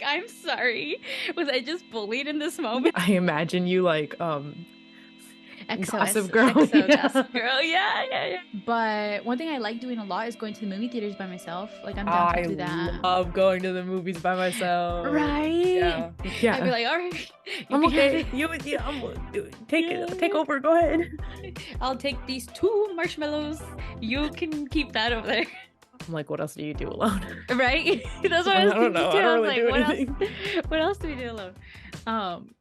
I'm sorry. Was I just bullied in this moment? I imagine you like XOS, Gossip Girl. XO Yeah. Gossip Girl. Yeah, yeah, yeah. But one thing I like doing a lot is going to the movie theaters by myself. Like, I'm down to I do that. love going to the movies by myself. Right? Yeah. I'd be Yeah. like, all right, you I'm can have okay. it. Yeah, take Yeah. over. Go ahead. I'll take these 2 marshmallows. You can keep that over there. I'm like, what else do you do alone? Right? That's what I I was don't thinking know. too. I don't I was really like, do what else? anything. What else do we do alone? Um,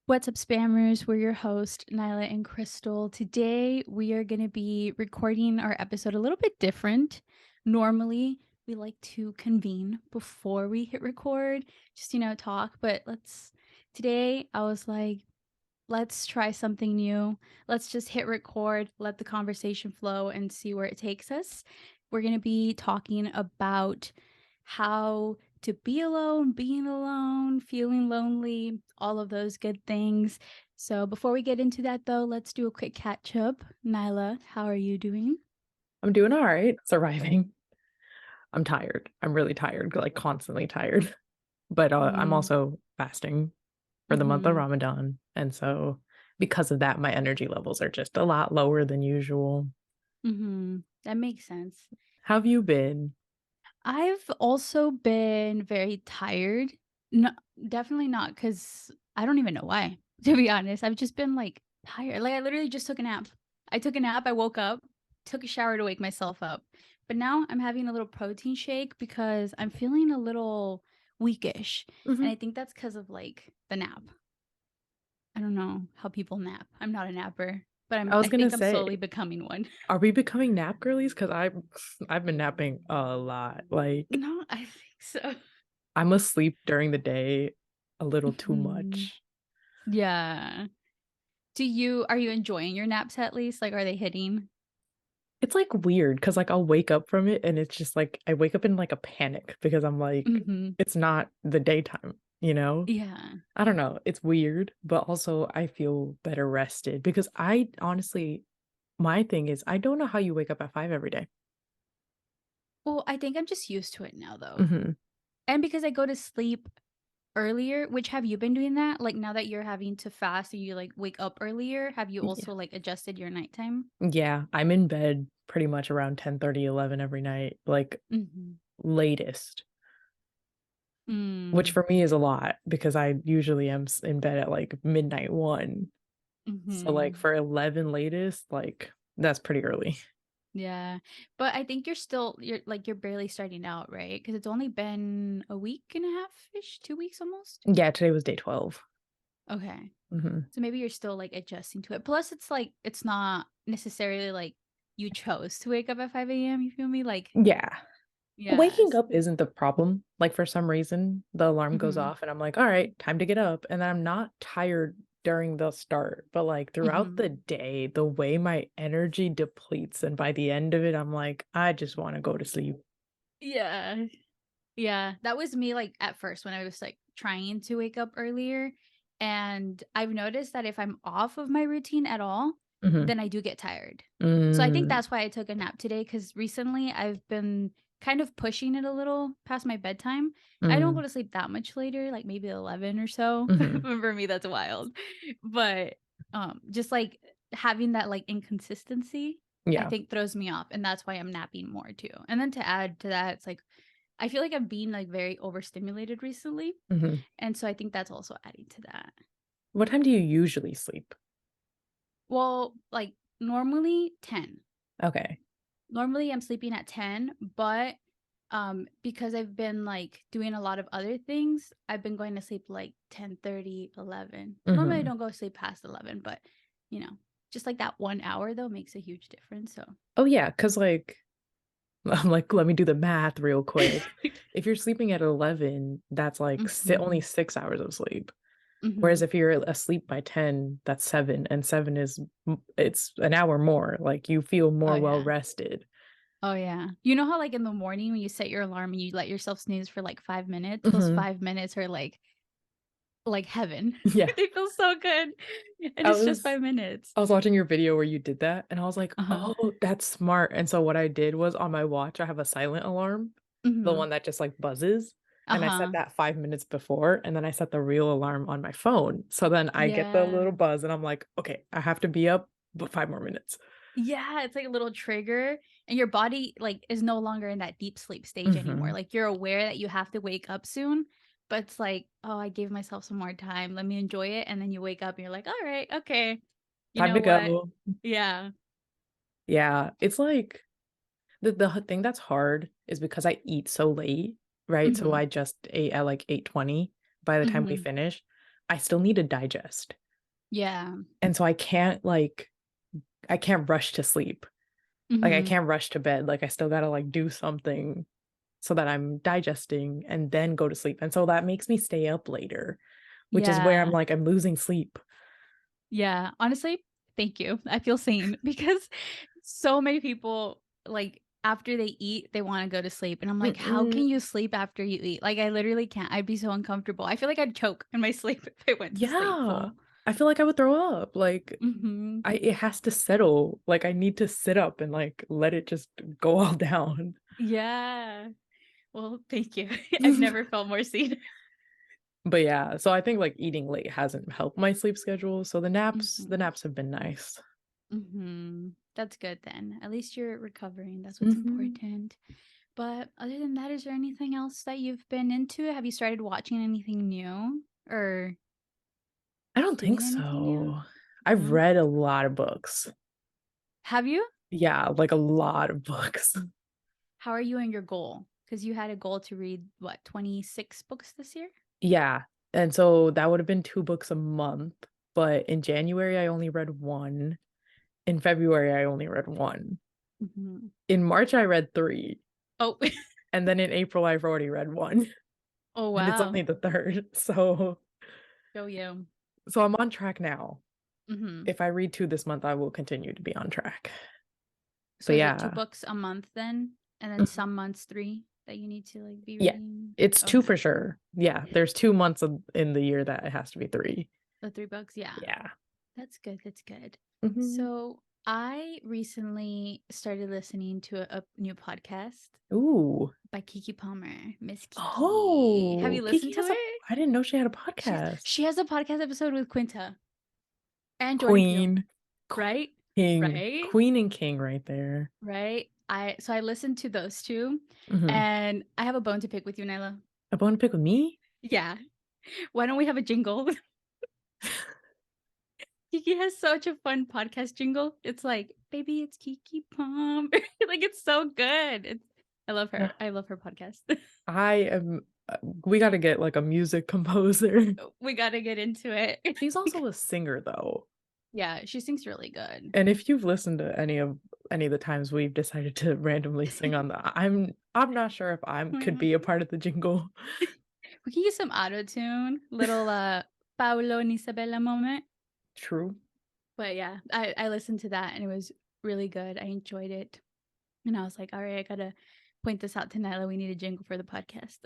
What's up, spammers? We're your host, Nyla and Crystal. Today, we are going to be recording our episode a little bit different. Normally, we like to convene before we hit record, just, talk. But today, I was like, let's try something new. Let's just hit record, let the conversation flow, and see where it takes us. We're going to be talking about how to be alone, being alone, feeling lonely, all of those good things. So before we get into that, though, let's do a quick catch up. Nyla, how are you doing? I'm doing all right. Surviving. I'm tired. I'm really tired, like constantly tired. But I'm Mm, also fasting for the month of mm-hmm, Ramadan. And so because of that, my energy levels are just a lot lower than usual. mm-hmm. That makes sense. How have you been? I've also been very tired. No, definitely not because I don't even know why, to be honest. I've just been like tired. Like I literally just took a nap. I took a nap, I woke up, took a shower to wake myself up. But now I'm having a little protein shake because I'm feeling a little weakish. And I Mhm. think that's because of like the nap. I don't know how people nap. I'm not a napper, but I was I gonna think I'm say, slowly becoming one. are we becoming nap girlies? Because I've been napping a lot. Like No, I think so. I'm asleep during the day a little too Mhm. much. Yeah. Are you enjoying your naps at least? Like, are they hitting? It's like weird because like I'll wake up from it and it's just like I wake up in like a panic because I'm like, Mhm. it's not the daytime, you know? Yeah. I don't know. It's weird, but also I feel better rested because I honestly, my thing is I don't know how you wake up at 5 every day. Well, I think I'm just used to it now though. Hmm. And because I go to sleep earlier, which have you been doing that? Like now that you're having to fast and you like wake up earlier, have you Yeah. also like adjusted your nighttime? Yeah, I'm in bed pretty much around 10:30, 11 every night, like Mhm. latest, which Mm. for me is a lot because I usually am in bed at like midnight 1. So like Mhm. for 11 latest, like that's pretty early. Yeah. But I think you're barely starting out, right? Because it's only been a week and a half-ish, 2 weeks almost. Yeah, today was day 12. Okay. Hmm. So maybe you're still like adjusting to it. Plus, it's like it's not necessarily like you chose to wake up at 5 a.m. You feel me? Like, Yeah. Waking yes. up isn't the problem. Like for some reason, the alarm goes Mm-hmm. off and I'm like, all right, time to get up. And then I'm not tired during the start, but like throughout Mm-hmm. the day, the way my energy depletes, and by the end of it, I'm like, I just want to go to sleep. Yeah. Yeah. That was me like at first when I was like trying to wake up earlier. And I've noticed that if I'm off of my routine at all, Hmm. then I do get tired. So I think Mm, that's why I took a nap today because recently I've been kind of pushing it a little past my bedtime. I don't go mm, to sleep that much later, like maybe 11 or so. hmm. For me, that's wild. But just like having that like inconsistency, I Yeah. think throws me off. And that's why I'm napping more too. And then to add to that, it's like I feel like I'm being like very overstimulated recently. Hmm. And so I think that's also adding to that. What time do you usually sleep? Well, like normally 10. Okay. Normally I'm sleeping at 10, but because I've been like doing a lot of other things, I've been going to sleep like 10:30, 11. Normally I Hmm. don't go to sleep past 11, but you know, just like that 1 hour though makes a huge difference. So, Oh yeah, because like I'm like, let me do the math real quick. If you're sleeping at 11, that's like only hmm 6 hours of sleep. Whereas hmm if you're asleep by 10, that's 7, and 7 is it's an hour more. Like you feel Oh more well yeah. rested. Oh yeah. You know how like in the morning when you set your alarm and you let yourself snooze for like 5 minutes, those Hmm. 5 minutes are like like heaven. Yeah. They feel so good, and I it's just was 5 minutes. I was watching your video where you did that, and I was like, Uh-huh. "Oh, that's smart." And so what I did was on my watch, I have a silent alarm, the Mhm. one that just, like, buzzes, and I set Uh-huh. that 5 minutes before, and then I set the real alarm on my phone. So then I get the Yeah. little buzz, and I'm like, "Okay, I have to be up, but 5 more minutes." Yeah, it's like a little trigger, and your body, like, is no longer in that deep sleep stage anymore. Mhm. Like, you're aware that you have to wake up soon, but it's like, "Oh, I gave myself some more time. Let me enjoy it." And then you wake up and you're like, "Alright, okay. You Time to know what?" go. Yeah. Yeah, it's like the thing that's hard is because I eat so late, right? So Mhm. I just ate at, like, 8:20. By the time we Mhm. finish, I still need to digest, Yeah. and so I can't rush to sleep. Like, I Mhm. can't rush to bed, like, I still gotta, like, do something so that I'm digesting and then go to sleep, and so that makes me stay up later, which is where I'm Yeah. like, I'm losing sleep. Yeah. Honestly, thank you. I feel seen because so many people, like, after they eat, they wanna go to sleep, and I'm like, "How Mm-mm. can you sleep after you eat?" Like, I literally can't. I'd be so uncomfortable. I feel like I'd choke in my sleep if I went to sleep Yeah. full. I feel like I would throw up, like, Mhm. I it has to settle, like, I need to sit up and, like, let it just go all down. Yeah. Well, thank you. I've never felt more seen. But yeah, so I think, like, eating late hasn't helped my sleep schedule, so the Mhm. naps have been nice. Mhm. That's good then. At least you're recovering. That's what's Mhm. important. But other than that, is there anything else that you've been into? Have you started watching anything new or I don't think doing anything new? so. I've No? read a lot of books. Have you? Yeah, like, a lot of books. How are you in your goal? Because you had a goal to read, what, 26 books this year? Yeah, and so that would have been 2 books a month, but in January, I only read 1. In February, I only read 1. Mhm. In March, I read 3, Oh. and then in April, I've already read 1, Oh, and it's wow. only the 3rd, so Go you. I'm on track now. Mhm. If I read 2 this month, I will continue to be on track. So But is it 2 yeah. books a month then? And then Mhm. some months 3 that you need to, like, be Yeah, reading? it's 2 Okay. for sure. Yeah, there's 2 months of in the year that it has to be 3. The 3 books? Yeah. Yeah. That's good, that's good. Mhm. So, I recently started listening to a new podcast Ooh. by Kiki Palmer, Miss Kiki. Have you Oh, Kiki listened to has a it? I didn't know she had a She's podcast. she has a podcast episode with Quinta and Jordan Peele, Queen, right? king, Right? queen and king right there. Right? I listened to those 2, Mhm. and I have a bone to pick with you, Nyla. A bone to pick with me? Yeah. Why don't we have a jingle? Kiki has such a fun podcast jingle. It's like, "Baby, it's Kiki Palmer." Like, it's so good. It's I love her. I love her podcast. I am we gotta get, like, a music composer. We gotta get into it. She's also a singer, though, Yeah, she sings really good. and if you've listened to any of the times we've decided to randomly sing on the I'm not sure if could be a part of the jingle. We can use some auto-tune, little, Paolo and Isabella moment. True. But yeah, I listened to that and it was really good. I enjoyed it. And I was like, "Alright, I gotta point this out to Nyla. We need a jingle for the podcast."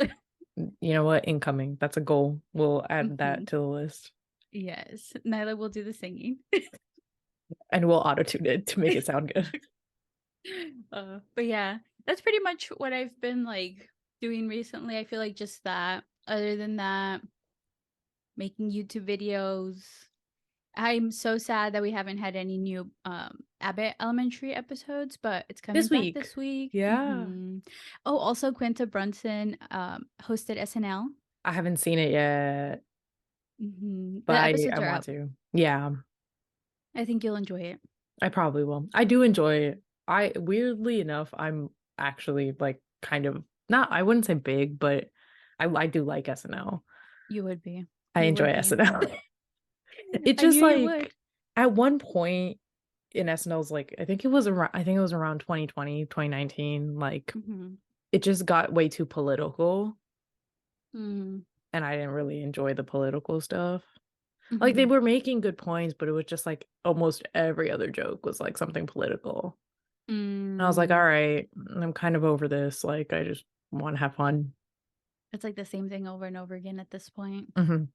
You know what? Incoming. That's a goal. We'll add that Mhm. to the list, Yes, Nyla will do the singing. and we'll auto-tune it to make it sound good. But yeah, that's pretty much what I've been, like, doing recently. I feel like just that. Other than that, making YouTube videos. I'm so sad that we haven't had any new Abbott Elementary episodes, but it's coming This back week. this week. Yeah. Oh, also Quinta Brunson hosted SNL. I haven't seen it yet, but The I episodes are want up. to. Yeah, I think you'll enjoy it. I probably will. I do enjoy it. I weirdly enough, I'm actually, like, kind of not I wouldn't say big, but I do like SNL. You would be. I You enjoy would be. SNL. It I knew just, you would. like at one point in SNL's, like, I think it was around 2020, 2019. Like, Mm-hmm. it just got way too political, Mm-hmm. and I didn't really enjoy the political stuff. Like, they Mm-hmm. were making good points, but it was just, like, almost every other joke was, like, something political. And I was like, Mm. "Alright, I'm kind of over this, like, I just wanna have fun." It's like the same thing over and over again at this point. Mhm.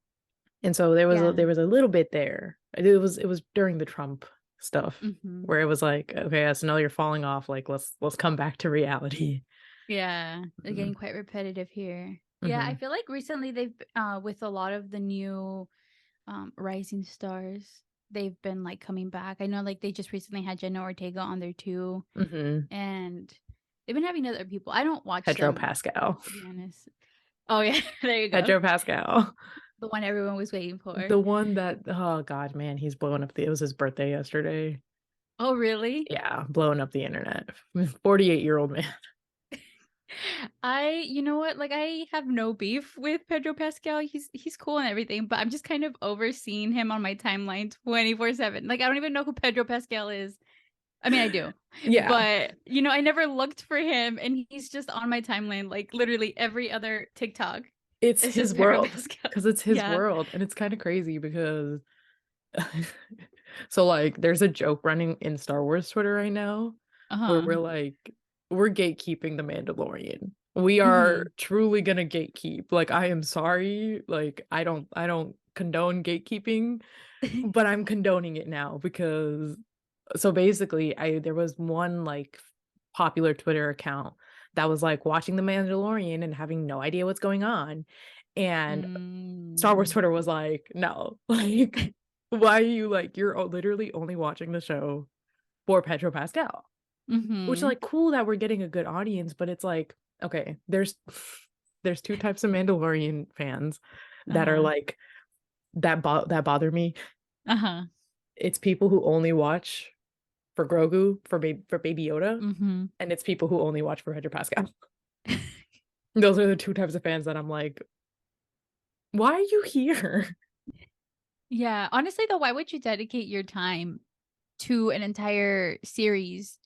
And so Yeah. there was a little bit there. It was during the Trump stuff Mhm. where it was like, okay, SNL, you're falling off. Like, let's come back to reality. Yeah, they're Mm-hmm. getting quite repetitive here. Yeah, I Mm-hmm. feel like recently they've with a lot of the new rising stars, they've been like coming back. I know like they just recently had Jenna Ortega on there too, Mm-hmm. and they've been having other people. I don't watch Pedro them, Pascal. to be honest. Oh yeah, there you go. Pedro Pascal. The one everyone was waiting for. The one that, oh God, man, he's blowing up it was his birthday yesterday. Oh really? Yeah, blowing up the internet. 48-year-old man. You know what? Like I have no beef with Pedro Pascal. He's cool and everything, but I'm just kind of overseeing him on my timeline 24/7. Like I don't even know who Pedro Pascal is. I mean, I do, Yeah, but I never looked for him, and he's just on my timeline. Like literally every other TikTok it's is just his Pedro world Pascal. because it's his Yeah. world. And it's kind of crazy because so like there's a joke running in Star Wars Twitter right now Uh where huh. we're gatekeeping the Mandalorian. We are Mhm. truly gonna gatekeep. Like I am sorry, like I don't condone gatekeeping, but I'm condoning it now because so basically I there was one like popular Twitter account that was like watching The Mandalorian and having no idea what's going on. And Star Wars Mm. Twitter was like, no, like, why are you like, you're literally only watching the show for Pedro Pascal, which Mhm. like cool that we're getting a good audience, but it's like, okay, there's two types of Mandalorian fans Uh that are huh. like that bother me. Uh huh. It's people who only watch for Grogu for Baby Yoda, Mhm. and it's people who only watch for Pedro Pascal. Those are the two types of fans that I'm like, why are you here? Yeah. Honestly, though, why would you dedicate your time to an entire series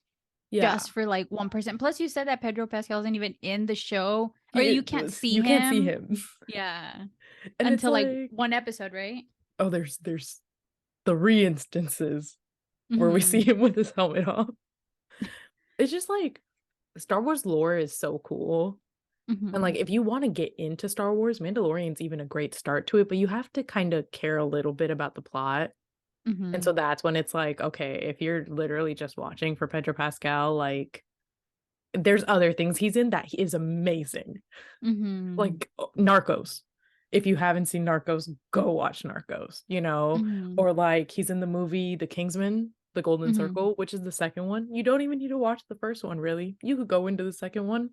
Yeah, just for like one person? Plus, you said that Pedro Pascal isn't even in the show, or he you can't is. see You can't see him. him, Yeah. and it's Until like like, one episode, right? oh, there's 3 instances where we see Mhm. him with his helmet off. It's just like Star Wars lore is so cool. And like Mhm. if you want to get into Star Wars, Mandalorian's even a great start to it, but you have to kind of care a little bit about the plot. And so Mhm. that's when it's like, okay, if you're literally just watching for Pedro Pascal, like there's other things he's in that he is amazing. Mhm. Like Narcos. If you haven't seen Narcos, go watch Narcos, you know? Mhm. Or like he's in the movie The Kingsman, The Golden Mhm. Circle, which is the second one. You don't even need to watch the first one, really. You could go into the second one.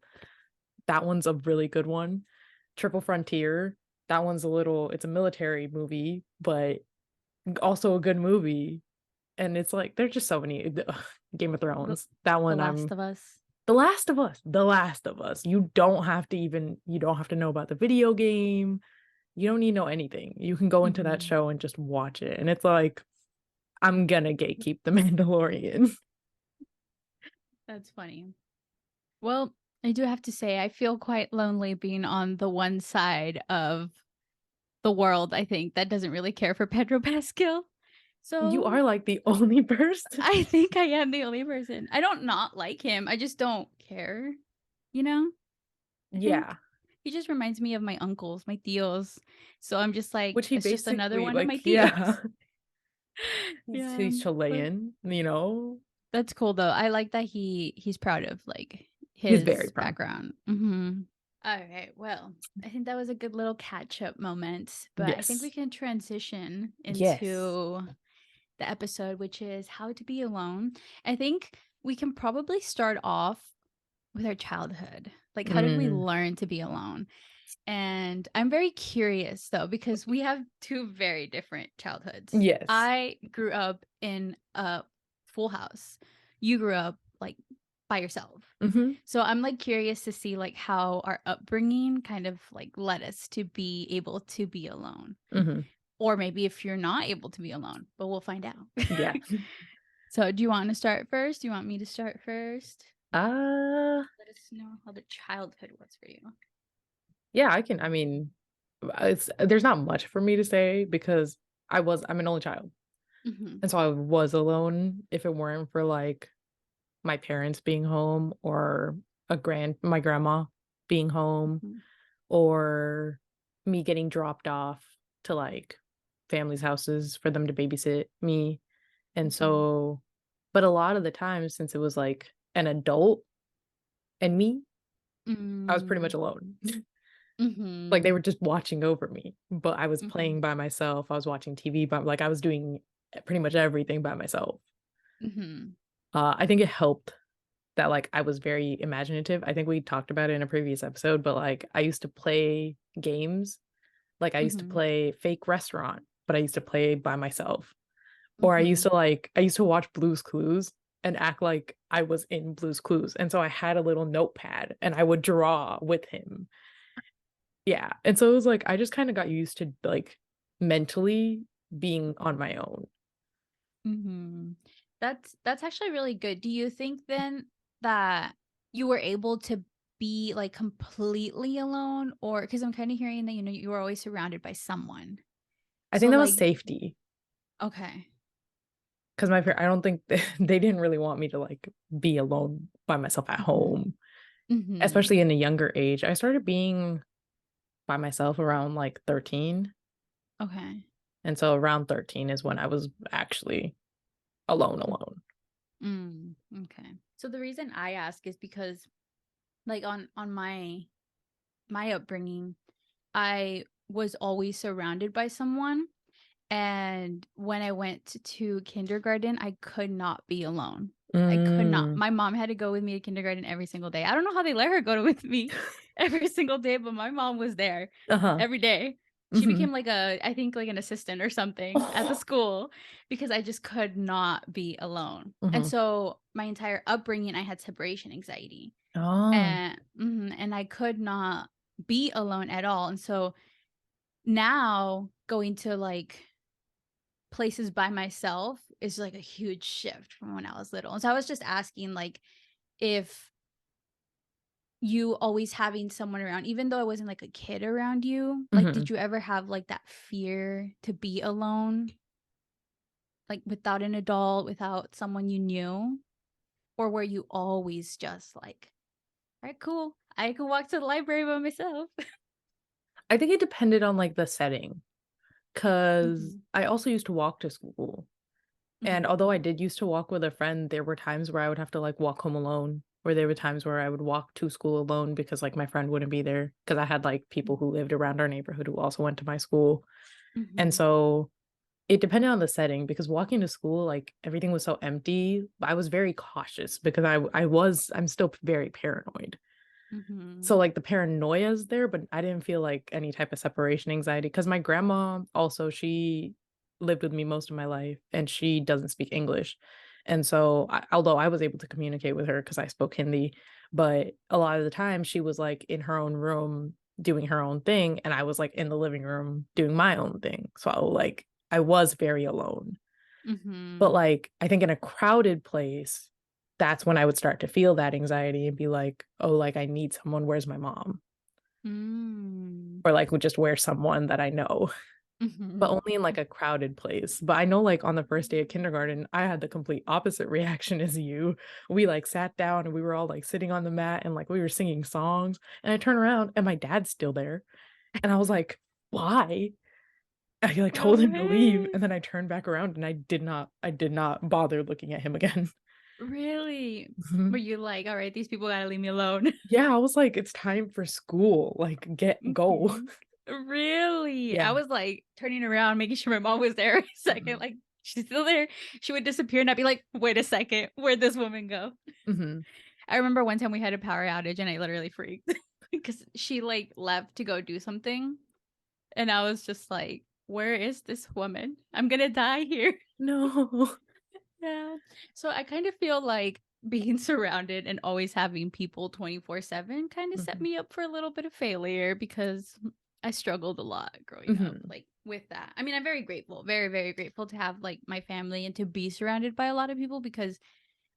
That one's a really good one. Triple Frontier, that one's it's a military movie, but also a good movie. And it's like there's just so many Game of The, Thrones. That the one Last I'm of Us. The Last of Us. The Last of Us. You don't have to know about the video game. You don't need to know anything. You can go into that Mhm. show and just watch it. And it's like, I'm gonna gatekeep The Mandalorian. That's funny. Well, I do have to say, I feel quite lonely being on the one side of the world, I think, that doesn't really care for Pedro Pascal. You So are like the only person. I think I am the only person. I don't not like him. I just don't care. You know? I think Yeah. he just reminds me of my uncles, my tios. So I'm just like, Which he it's just another basically one of my like, yeah. tios. Yeah. He's But Chilean, you know? that's cool though. I like that he's proud of like He's very his proud. background. All right. Well, I think that was a good little catch up moment, but I think we Yes. can transition Yes. into the episode, which is how to be alone. I think we can probably start off with our childhood. Like, how did we Mm, learn to be alone? And I'm very curious though, because we have two very different childhoods. yes. I grew up in a full house. You grew up like by yourself. Hmm. So I'm like curious to see like how our upbringing kind of like led us to be able to be alone. Hmm. Or maybe if you're not able to be alone, but we'll find out. Yeah. So do you want to start first? Do you want me to start first? Uh, Let us know how the childhood was for you. yeah, I mean, it's there's not much for me to say because I'm an only child. Hmm. And so I was alone if it weren't for like my parents being home or my grandma being home Hmm. or me getting dropped off to like family's houses for them to babysit me. And Mhm. so but a lot of the time since it was, like, an adult and me, I was pretty much Mm. alone. Like, they Mhm. were just watching over me, but I was Mhm. playing by myself, I was watching TV like, I was doing pretty much everything by myself. Mhm. I think it helped that, like, I was very imaginative. I think we talked about it in a previous episode, but, like, I used to play games. Like, I used to Mhm. play Fake Restaurant, but I used to play by myself. Or Mhm. I used to watch Blue's Clues and act like I was in Blue's Clues, and so I had a little notepad, and I would draw with him. Yeah, and so it was like, I just kinda got used to, like, mentally being on my own. Mhm. That's actually really good. Do you think then that you were able to be, like, completely alone? Or because 'cause I'm kinda hearing that, you were always surrounded by someone. I So, think that was like safety. okay. 'Cause I don't think they didn't really want me to, like, be alone by myself at Mhm. home, Mhm. especially in a younger age. I started being by myself around, like, 13, Okay. and so around 13 is when I was actually alone, Mm. alone. Okay. So the reason I ask is because, like, on my upbringing, I was always surrounded by someone. And when I went to kindergarten, I could not be alone. I could not. Mm. My mom had to go with me to kindergarten every single day. I don't know how they let her go with me every single day, but my mom was there Uh-huh. every day. She Mhm. became like I think like an assistant or something at the Oh. school because I just could not be alone. And Mhm. so my entire upbringing, I had separation anxiety, Oh. and I could not be alone at all. And so now going to like places by myself is like a huge shift from when I was little. And so I was just asking like if you always having someone around, even though I wasn't like a kid around you, like Mhm. did you ever have like that fear to be alone, like without an adult, without someone you knew? Or were you always just like, all right, cool. I can walk to the library by myself. I think it depended on, like, the setting, 'cause Mhm. I also used to walk to school. And Mhm. although I did used to walk with a friend, there were times where I would have to, like, walk home alone, or there were times where I would walk to school alone because, like, my friend wouldn't be there. Because I had, like, people who lived around our neighborhood who also went to my school. And Mhm. so, it depended on the setting because walking to school, like, everything was so empty, I was very cautious because I'm still very paranoid. So, Mhm. like, the paranoia is there, but I didn't feel, like, any type of separation anxiety. Because my grandma also, she lived with me most of my life, and she doesn't speak English, and so, although I was able to communicate with her because I spoke Hindi, but a lot of the time, she was, like, in her own room doing her own thing, and I was, like, in the living room doing my own thing, so, like, I was very alone. But, Mhm. like, I think in a crowded place, that's when I would start to feel that anxiety and be like, "Oh, like, I need someone, where's my mom?" Mm. Or, like, just where's someone that I know, but Mhm. only in, like, a crowded place. But I know, like, on the first day of kindergarten, I had the complete opposite reaction as you. We, like, sat down and we were all, like, sitting on the mat and, like, we were singing songs, and I turn around and my dad's still there, and I was like, "Why?" I, like, told him to leave, What? and then I turned back around and I did not bother looking at him again. Really? Were Mhm. you like, "All right, these people gotta leave me alone?" Yeah, I was like, "It's time for school, like, go." Mhm. Really? Yeah. I was, like, turning around, making sure my mom was there a second, Mhm. like, "She's still there." She would disappear, and I'd be like, "Wait a second, where'd this woman go?" Mhm. I remember one time we had a power outage, and I literally freaked because she, like, left to go do something, and I was just like, "Where is this woman? I'm gonna die here." No. Yeah. So I kind of feel like being surrounded and always having people 24/7 kind of set Mhm. me up for a little bit of failure because I struggled a lot growing up Mhm. like with that. I mean, I'm very grateful, very very grateful to have like my family and to be surrounded by a lot of people because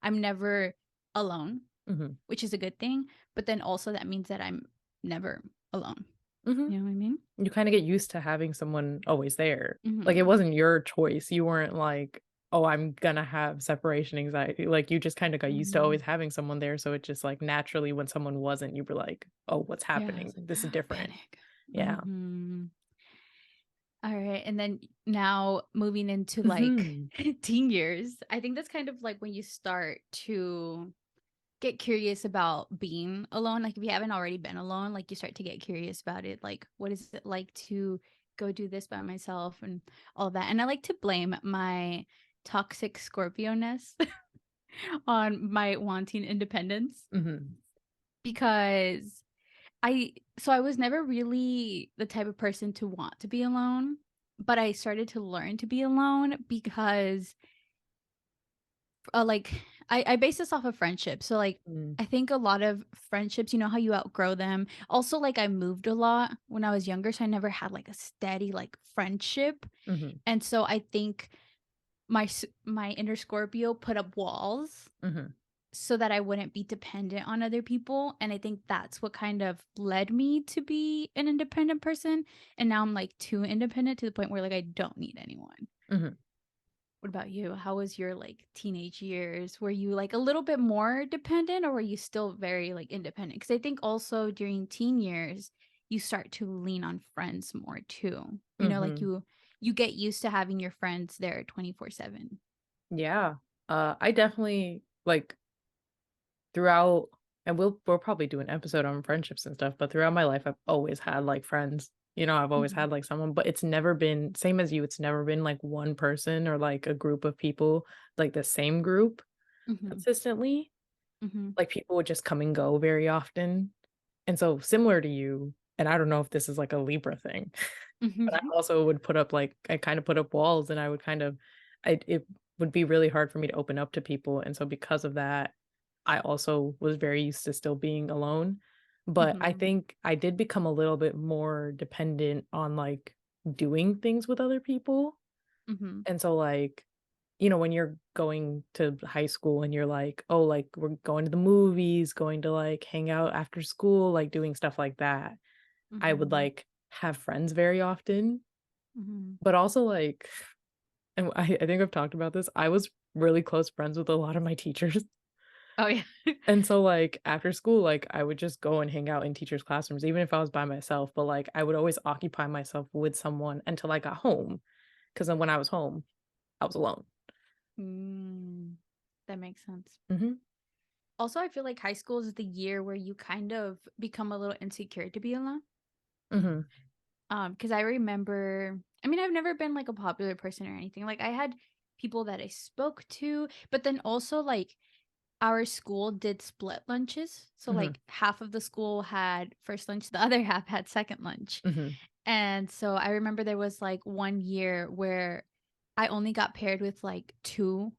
I'm never alone, Mhm. which is a good thing, but then also that means that I'm never alone. Mhm. You know what I mean? You kinda get used to having someone always there. Like, it Mhm. wasn't your choice. You weren't like, "Oh, I'm gonna have separation anxiety." Like, you just kinda got used to always Mhm. having someone there, so it just, like, naturally, when someone wasn't, you were like, "Oh, what's Yeah, happening? it's like This is different." panic. Yeah. Mhm. Alright, and then now moving into, like, Mhm. teen years, I think that's kind of, like, when you start to get curious about being alone, like, if you haven't already been alone, like, you start to get curious about it, like, what is it like to go do this by myself and all that, and I like to blame my toxic Scorpio-ness on my wanting independence Mhm. because I was never really the type of person to want to be alone, but I started to learn to be alone because, like, I base this off of friendship. So, like, Mm. I think a lot of friendships, you know how you outgrow them. Also, like, I moved a lot when I was younger, so I never had like a steady like friendship. Mhm. And so I think my inner Scorpio put up walls Mhm. so that I wouldn't be dependent on other people, and I think that's what kind of led me to be an independent person, and now I'm, like, too independent to the point where, like, I don't need anyone. Mhm. What about you? How was your, like, teenage years? Were you, like, a little bit more dependent, or were you still very, like, independent? Because I think also during teen years, you start to lean on friends more too. You know, like, Mhm. you get used to having your friends there 24/7. Yeah. I definitely like throughout, and we'll probably do an episode on friendships and stuff, but throughout my life, I've always had like friends. You know, I've always Mhm, had like someone, but it's never been same as you. It's never been like one person or like a group of people, like the same group mhm, consistently. mhm, Like people would just come and go very often. And so similar to you, and I don't know if this is like a Libra thing, but I mhm, also would put up like I kind of put up walls and I would kind of it would be really hard for me to open up to people. And so because of that, I also was very used to still being alone. But I mhm, think I did become a little bit more dependent on like doing things with other people. mhm. And so like when you're going to high school and you're like, "Oh, like, we're going to the movies, going to, like, hang out after school," like, doing stuff like that. I would, Mhm, like, have friends very often, mhm. but also, like and I think I've talked about this, I was really close friends with a lot of my teachers, Oh, yeah. and so, like, after school, like, I would just go and hang out in teachers' classrooms even if I was by myself, but, like, I would always occupy myself with someone until I got home, because then when I was home, I was alone. Mm, that makes sense. Mhm, Also, I feel like high school is the year where you kind of become a little insecure to be alone. mhm, Because I remember, I mean, I've never been like a popular person or anything. Like, I had people that I spoke to, but then also, like, our school did split lunches. So, mhm, like, half of the school had first lunch, the other half had second lunch. mhm. And so I remember there was like one year where I only got paired with like two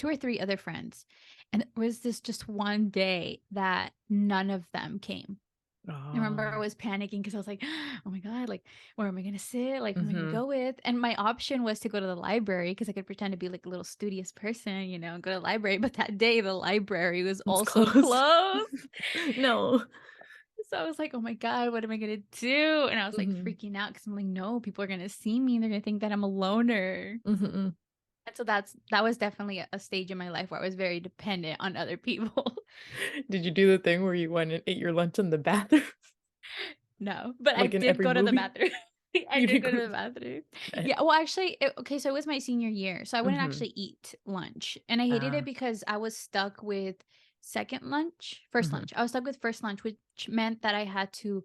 or three other friends. And it was this just one day that none of them came. I remember I Oh. was panicking because I was like, oh my God, like, where am I going to sit? Like, who am I going to Mhm. go with? And my option was to go to the library because I could pretend to be like a little studious person, and go to the library. But that day, the library was It's also closed. closed. No. So I was like, "Oh my god, what am I gonna do?" And I was, like, Mhm. freaking out because 'cause I'm like, "No, people are gonna see me, and they're gonna think that I'm a loner." Mhm. And so that was definitely a stage in my life where I was very dependent on other people. Did you do the thing where you went and ate your lunch in the bathroom? No, but I Like in did every go to the movie? bathroom. I You did did go go to to the the bathroom. eh Yeah, well, actually, okay, so it was my senior year, so I wouldn't Mhm. actually eat lunch, and I hated it Ah. because I was stuck with first Mhm. lunch. I was stuck with first lunch, which meant that I had to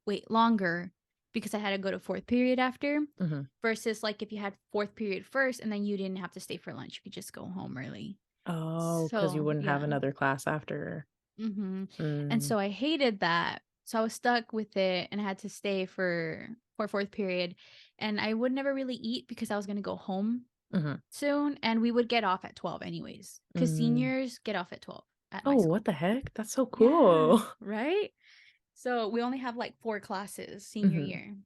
wait longer because I had to go to 4th period after, Mhm. versus, like, if you had 4th period first and then you didn't have to stay for lunch, you could just go home early. Oh, because you So, wouldn't have yeah. another class after. Mhm. And Mm. so I hated that. So I was stuck with it and I had to stay for 4th period, and I would never really eat because I was gonna go home Mhm. soon, and we would get off at 12 anyways, because Mm. seniors get off at 12 at Oh, my what school. the heck? That's so Yeah, cool. right? So we only have, like, 4 classes senior Mhm. year.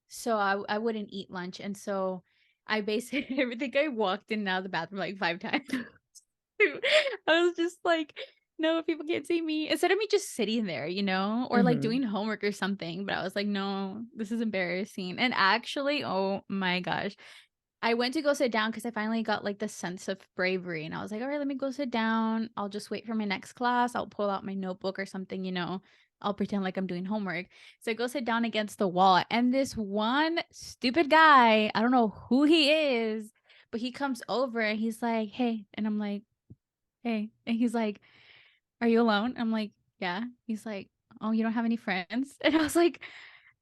So I wouldn't eat lunch, and so I basically I think I walked in and out of the bathroom, like, 5 times. I was just like, "No, people can't see me." Instead of me just sitting there, or, like, Mhm. doing homework or something, but I was like, "No, this is embarrassing." And actually, oh my gosh, I went to go sit down because I finally got, like, the sense of bravery, and I was like, "Alright, let me go sit down. I'll just wait for my next class. I'll pull out my notebook or something. I'll pretend like I'm doing homework. So I go sit down against the wall, and this one stupid guy, I don't know who he is, but he comes over and he's like, "Hey," and I'm like, "Hey," and he's like, "Are you alone?" I'm like, "Yeah." He's like, "Oh, you don't have any friends?" And I was like,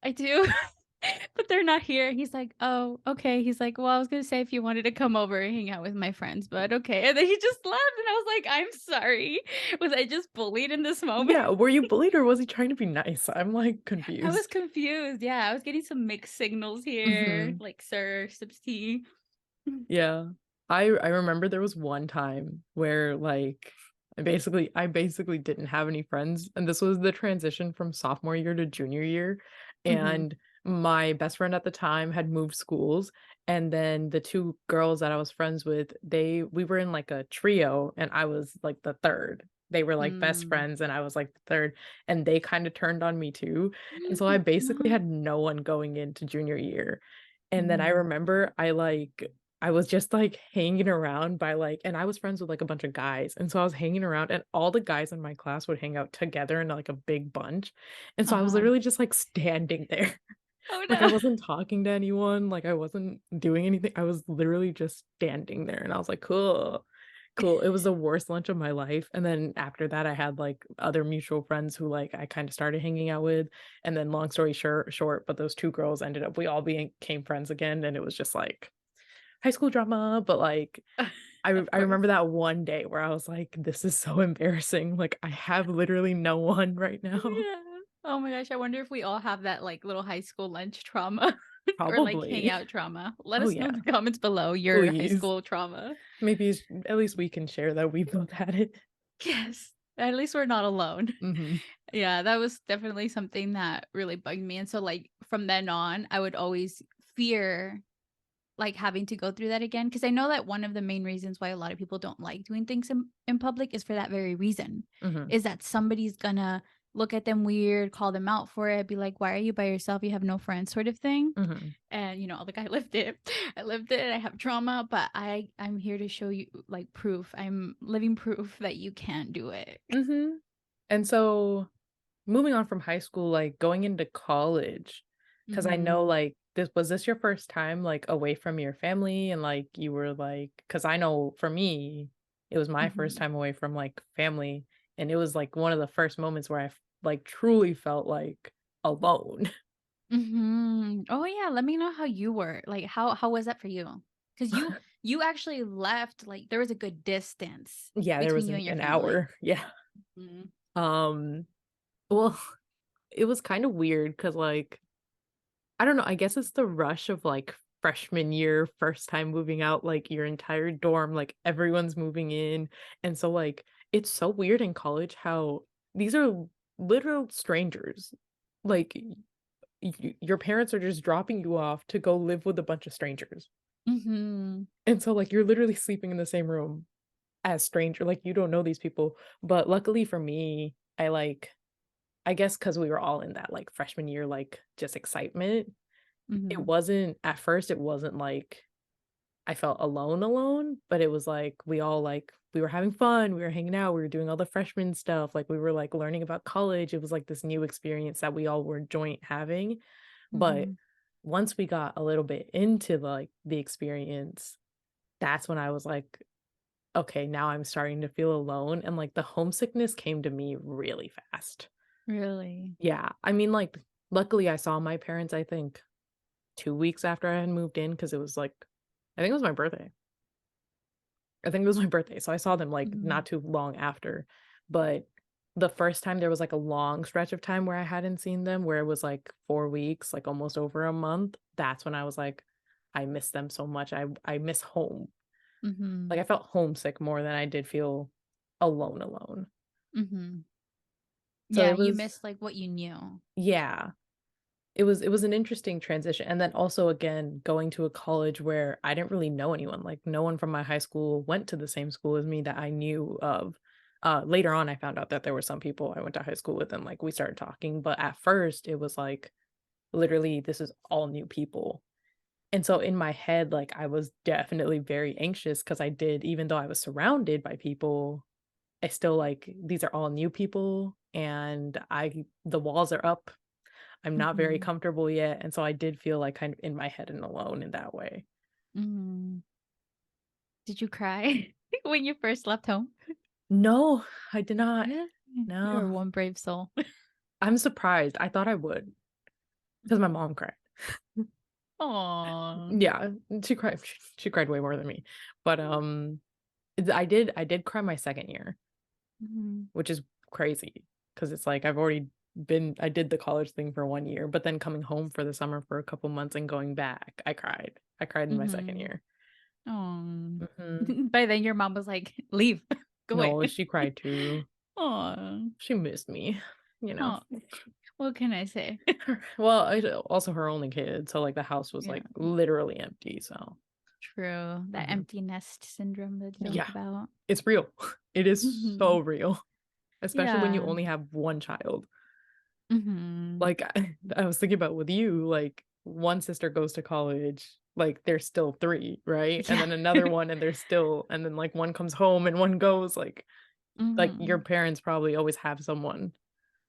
"I do." But they're not here. He's like, "Oh, okay." He's like, "Well, I was gonna say if you wanted to come over and hang out with my friends, but okay." And then he just left, and I was like, "I'm sorry. Was I just bullied in this moment?" Yeah, were you bullied or was he trying to be nice? I'm, like, I was confused. confused. Yeah, I was getting some mixed signals here, Mhm. like "sir," sips tea. Yeah. I remember there was one time where, like, I basically didn't have any friends, and this was the transition from sophomore year to junior year, Mhm. and my best friend at the time had moved schools, and then the 2 girls that I was friends with, we were in, like, a trio, and I was, like, the 3rd. They were, like, best Mm. friends, and I was, like, the 3rd, and they kinda turned on me too, and so I basically No. had no one going into junior year, and then I Mhm. remember I was just, like, hanging around by, like and I was friends with, like, a bunch of guys, and so I was hanging around, and all the guys in my class would hang out together in, like, a big bunch, and so I was Uh-huh. literally just, like, standing there. Oh, Like, I no. wasn't talking to anyone, like, I wasn't doing anything, I was literally just standing there, and I was like, "Cool, cool." It was the worst lunch of my life, and then after that, I had, like, other mutual friends who, like, I kinda started hanging out with, and then long story short, but those 2 girls ended up we all became friends again, and it was just, like, high school drama, but, like, Of I course. remember that one day where I was like, "This is so embarrassing, like, I have literally no one right now." Yeah. Oh my gosh, I wonder if we all have that, like, little high school lunch trauma or, like, Probably. hangout trauma. Let Oh, us know in yeah. the comments below your high Please. school trauma. Maybe at least we can share that we both had it. Yes. At least we're not alone. Mhm. Yeah, that was definitely something that really bugged me, and so, like, from then on, I would always fear, like, having to go through that again, because I know that one of the main reasons why a lot of people don't like doing things in public is for that very reason, Mhm. is that somebody's gonna look at them weird, call them out for it, be like, "Why are you by yourself? You have no friends," sort of thing. Mhm. And, like, I lived it. I lived it, I have trauma, but I'm here to show you, like, proof. I'm living proof that you can do it. Mhm. And so, moving on from high school, like, going into college, because I know, Mhm. like, this your first time, like, away from your family and, like, you were, like because I know for me, it was my first Mhm. time away from, like, family, and it was, like, one of the first moments where like, truly felt, like, alone. Mhm. Oh, yeah, let me know how you were. Like, how was that for you? Because you actually left, like, there was a good distance Yeah, there between was you and your an family. hour. Yeah. Mhm. Um, well, it was kinda weird because like I don't know, I guess it's the rush of, like, freshman year, first time moving out, like, your entire dorm, like, everyone's moving in, and so, like, it's so weird in college how these are literal strangers. Like, your parents are just dropping you off to go live with a bunch of strangers, Mhm. and so, like, you're literally sleeping in the same room as stranger like, you don't know these people, but luckily for me, I guess because we were all in that, like, freshman year, like, just excitement. It Mhm. wasn't at first, it wasn't like I felt alone, but it was like we were having fun, we were hanging out, we were doing all the freshman stuff, like, we were, like, learning about college, it was, like, this new experience that we all were joint having, but Mhm. once we got a little bit into, like, the experience, that's when I was like, "Okay, now I'm starting to feel alone," and, like, the homesickness came to me really fast. Really? Yeah, I mean, like, luckily, I saw my parents, I think 2 weeks after I had moved in because it was, like I think it was my birthday. I think it was my birthday, so I saw them, like, Mhm. not too long after, but the first time there was, like, a long stretch of time where I hadn't seen them, where it was, like, 4 weeks, like, almost over a month, that's when I was like, "I miss them so much, I miss home." Like, Mhm. I felt homesick more than I did feel alone. Mhm. So Yeah, it you was missed, like, what you knew. yeah. It was an interesting transition, and then also, again, going to a college where I didn't really know anyone, like, no one from my high school went to the same school as me that I knew of. Later on, I found out that there were some people I went to high school with and, like, we started talking, but at first, it was, like, literally, this is all new people, and so in my head, like, I was definitely very anxious because I did even though I was surrounded by people, I still like these are all new people and I the walls are up. I'm not very Mhm. comfortable yet, and so I did feel like kind of in my head and alone in that way. Mhm. Did you cry when you first left home? No, I did not. Yeah. No. You're one brave soul. I'm surprised. I thought I would because my mom cried. Aw. Yeah, she cried she cried way more than me. But, I did cry my 2nd year, Mhm. which is crazy because it's like I did the college thing for 1 year, but then coming home for the summer for a couple months and going back, I cried. I cried in my 2nd Mhm. year. Aw. Mhm. By then your mom was like, "Leave. Go away." No, she cried too. Aw. She missed me, you know? Aw. What can I say? Well, I also her only kid, so, like, the house was, Yeah, like, literally empty, so true. That mhm. empty nest syndrome that you joke Yeah, about. it's real. It is so Mhm. real, especially when you Yeah. only have 1 child. Mhm. Like, I was thinking about with you, like, one sister goes to college, like, there's still 3, right? And Yeah. then another one, and there's still and then, like, one comes home and one goes, like, your Mhm. parents probably always have someone.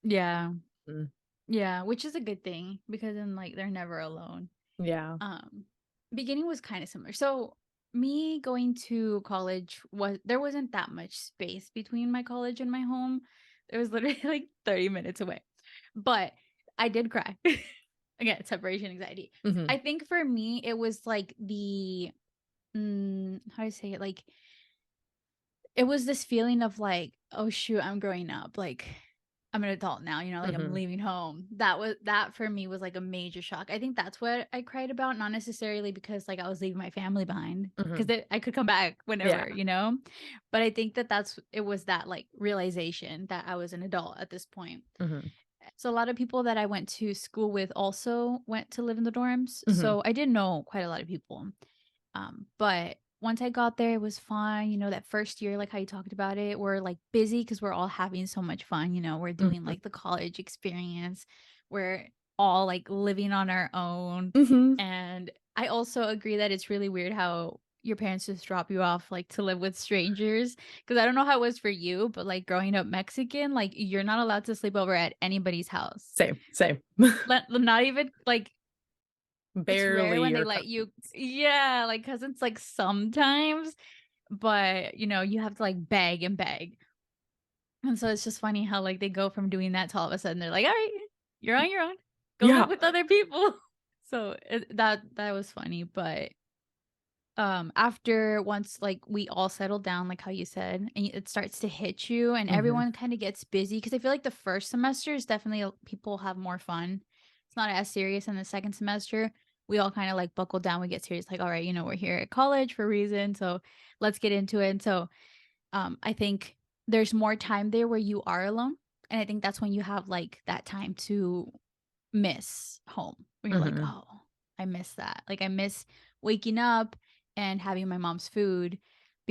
Yeah. Mm, Yeah, which is a good thing because then, like, they're never alone. yeah. Um, Beginning was kinda similar. So, me going to college was there wasn't that much space between my college and my home. It was literally, like, 30 minutes away. But I did cry. Again, separation anxiety. Mhm, I think for me, it was, like, how do I say it? Like, it was this feeling of, like, "Oh, shoot, I'm growing up." Like, I'm an adult now, like, I'm mhm, leaving home. That for me was, like, a major shock. I think that's what I cried about, not necessarily because, like, I was leaving my family behind, mhm. because I could come back Yeah. whenever, you know? But I think that it was that, like, realization that I was an adult at this point. Mhm, So a lot of people that I went to school with also went to live in the dorms, mhm, so I did know quite a lot of people. But once I got there, it was fun. That first year, like how you talked about it, we're like busy because we're all having so much fun. We're doing mhm, like the college experience. We're all like living on our own. mhm. And I also agree that it's really weird how your parents just drop you off like to live with strangers. Cause I don't know how it was for you, but like growing up Mexican, like you're not allowed to sleep over at anybody's house. Same, same. Not even like it's rare Barely when they your let you cousins. yeah, like, cousins, like, sometimes, but, you have to, like, beg and beg, and so it's just funny how, like, they go from doing that to all of a sudden they're like, "Alright, you're on your own. Go live Yeah. with other people." So, that was funny, but, after once, like, we all settled down, like how you said, and it starts to hit you and Mhm, everyone kinda gets busy because I feel like the first semester is definitely people have more fun. It's not as serious in the second semester. We all kinda, like, buckle down, we get serious, like, "Alright, we're here at college for a reason, so let's get into it." And so, I think there's more time there where you are alone, and I think that's when you have, like, that time to miss home, when you're like, mhm. "Oh, I miss that." Like, I miss waking up and having my mom's food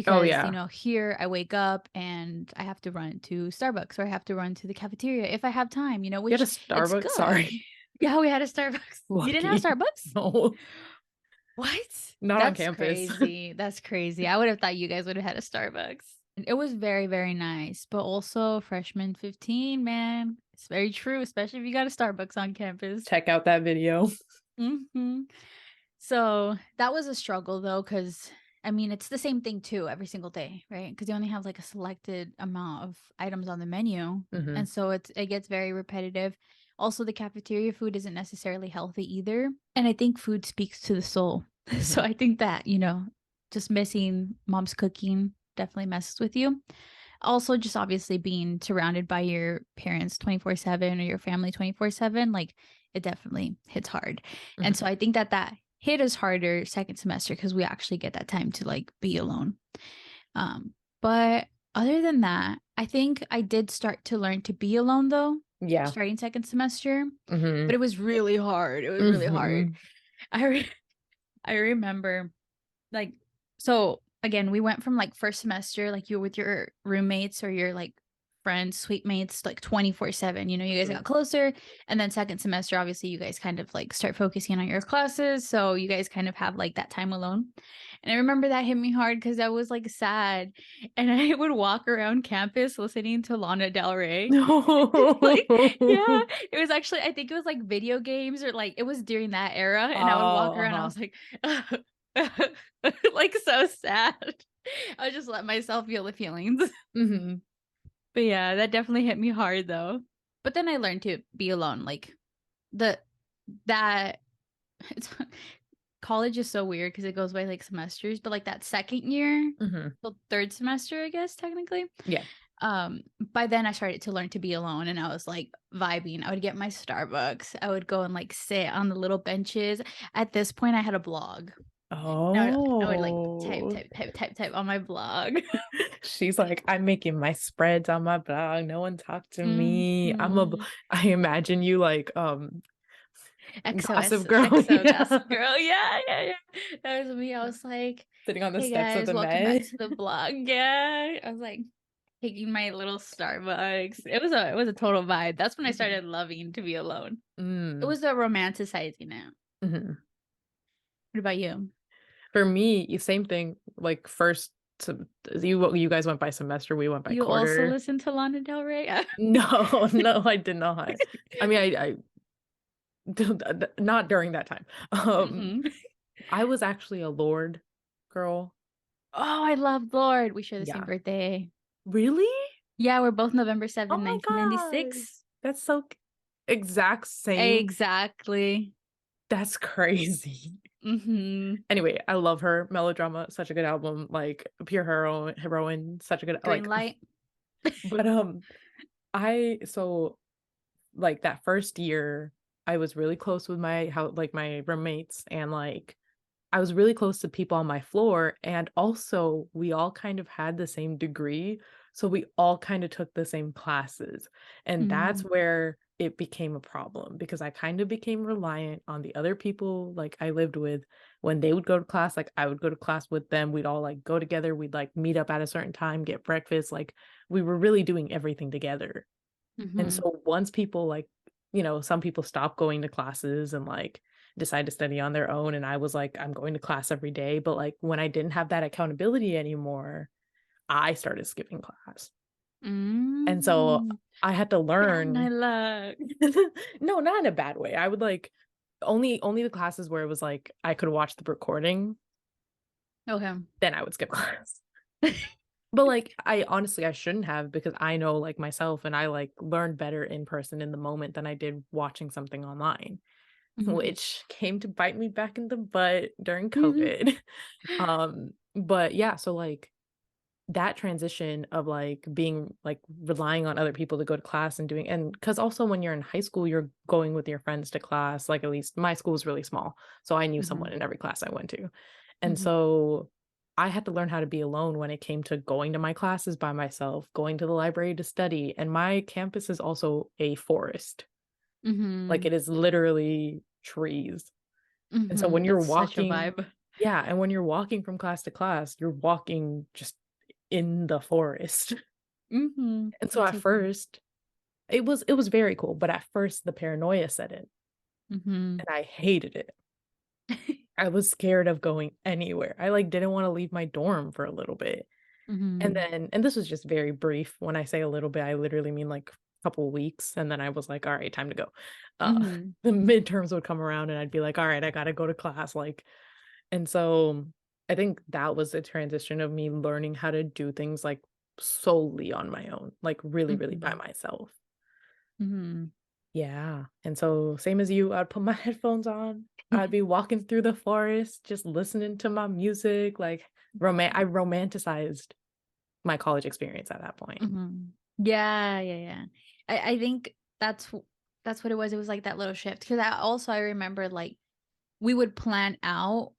Oh, because, yeah. here I wake up and I have to run to Starbucks or I have to run to the cafeteria if I have time, You had a which it's Starbucks? good. Sorry. Yeah, we had a Starbucks. You didn't have Lucky. Starbucks? No, What? not on That's campus. crazy. That's crazy. I would have thought you guys would have had a Starbucks. And it was very, very nice, but also freshman 15, man. It's very true, especially if you got a Starbucks on campus. Check out that video. Mhm. So, that was a struggle though, because I mean, it's the same thing too every single day, right? Because you only have, like, a selected amount of items on the menu, and Mhm, so it gets very repetitive. Also, the cafeteria food isn't necessarily healthy either, and I think food speaks to the soul. So, mhm, I think that, just missing mom's cooking definitely messes with you. Also, just obviously being surrounded by your parents 24/7 or your family 24/7, like, it definitely hits hard. And mhm. so I think that hit us harder second semester because we actually get that time to, like, be alone. But other than that, I think I did start to learn to be alone, though, Yeah. starting second semester, but Mhm, it was really hard. It was really hard. mhm, I re I remember, like so, again, we went from, like, first semester, like, you're with your roommates or your, like, friends, suite mates, like 24/7. You know, you guys Mhm. got closer. And then second semester, obviously, you guys kind of like start focusing on your classes. So you guys kind of have like that time alone. And I remember that hit me hard because I was like sad. And I would walk around campus listening to Lana Del Rey. Like, yeah, No. it was actually, I think it was like video games or like it was during that era. And I would walk Oh, around, I uh-huh. was like, like so sad. I would just let myself feel the feelings. Mhm. But yeah, that definitely hit me hard though. But then I learned to be alone. Like the that it's college is so weird because it goes by like semesters, but like that second year, Mhm. well, third semester, I guess technically. Yeah. By then I started to learn to be alone and I was like vibing. I would get my Starbucks. I would go and like sit on the little benches. At this point, I had a blog. I would like Oh. type on my blog. She's like, "I'm making my spreads on my blog. No one talk to me. Mhm. I imagine you like, XOS Gossip Girl." XO Yeah. Gossip Girl. Yeah, yeah, yeah. That was me. I was like, Sitting on the "Hey steps of guys, the welcome back Met. to the blog." Yeah, I was like taking my little Starbucks. It was a total vibe. That's when I Mhm. started loving to be alone. It Mm. was the romanticizing it. Mhm. What about you? For me, same thing, like, first sem you guys went by semester, we went by You also quarter. listen to Lana Del Rey? No, no, I did not. I mean, I not during that time. Mhm. I was actually a Lord girl. Oh, I love Lord. We share the same Yeah. birthday. Really? Yeah, we're both November Oh 7th, my 1996. gosh. That's so exact same. Exactly. That's crazy. Mhm. Anyway, I love her. Melodrama, such a good album, like, pure heroine, such a good Green like, light. but, I so, like, that first year, I was really close with my roommates, and, like, I was really close to people on my floor, and also we all kind of had the same degree, so we all kind of took the same classes, and that's Mm, where it became a problem because I kind of became reliant on the other people, like, I lived with. When they would go to class, like, I would go to class with them, we'd all, like, go together, we'd, like, meet up at a certain time, get breakfast, like, we were really doing everything together, and mhm. so once people, like, some people stopped going to classes and, like, decide to study on their own, and I was like, "I'm going to class every day," but, like, when I didn't have that accountability anymore, I started skipping class, and so Mm. I had to Yeah, learn. Nayla. No, not in a bad way, I would, like, only the classes where it was, like, I could watch the recording, Okay. then I would skip class. But, like, I shouldn't have because I know, like, myself, and I, like, learned better in person in the moment than I did watching something online, Mhm. which came to bite me back in the butt during Mhm. COVID. But yeah, so, like, that transition of, like, being like, relying on other people to go to class and doing and because also when you're in high school, you're going with your friends to class, like, at least my school was really small, so I knew someone Mhm. in every class I went to. And Mhm. so, I had to learn how to be alone when it came to going to my classes by myself, going to the library to study, and my campus is also a forest. Like, Mhm. it is literally trees. And so when Mhm. you're That's such a walking vibe. yeah, and when you're walking from class to class, you're walking just in the forest. Mhm. And so That's at so cool. first, it was very cool, but at first the paranoia set in, Mhm. and I hated it. I was scared of going anywhere. I, like, didn't wanna leave my dorm for a little bit. Mhm. And this was just very brief. When I say a little bit, I literally mean, like, couple weeks, and then I was like, "Alright, time to go." Mhm. The midterms would come around, and I'd be like, "Alright, I gotta go to class," like and so, I think that was the transition of me learning how to do things, like, solely on my own, like, really, really by Mhm. myself. Mhm. Yeah, and so, same as you, I'd put my headphones on, I'd be walking through the forest, just listening to my music, like, I romanticized my college experience at that point. Mhm. Yeah, yeah, yeah. I think that's what it was. It was like that little shift. Because I remember like we would plan out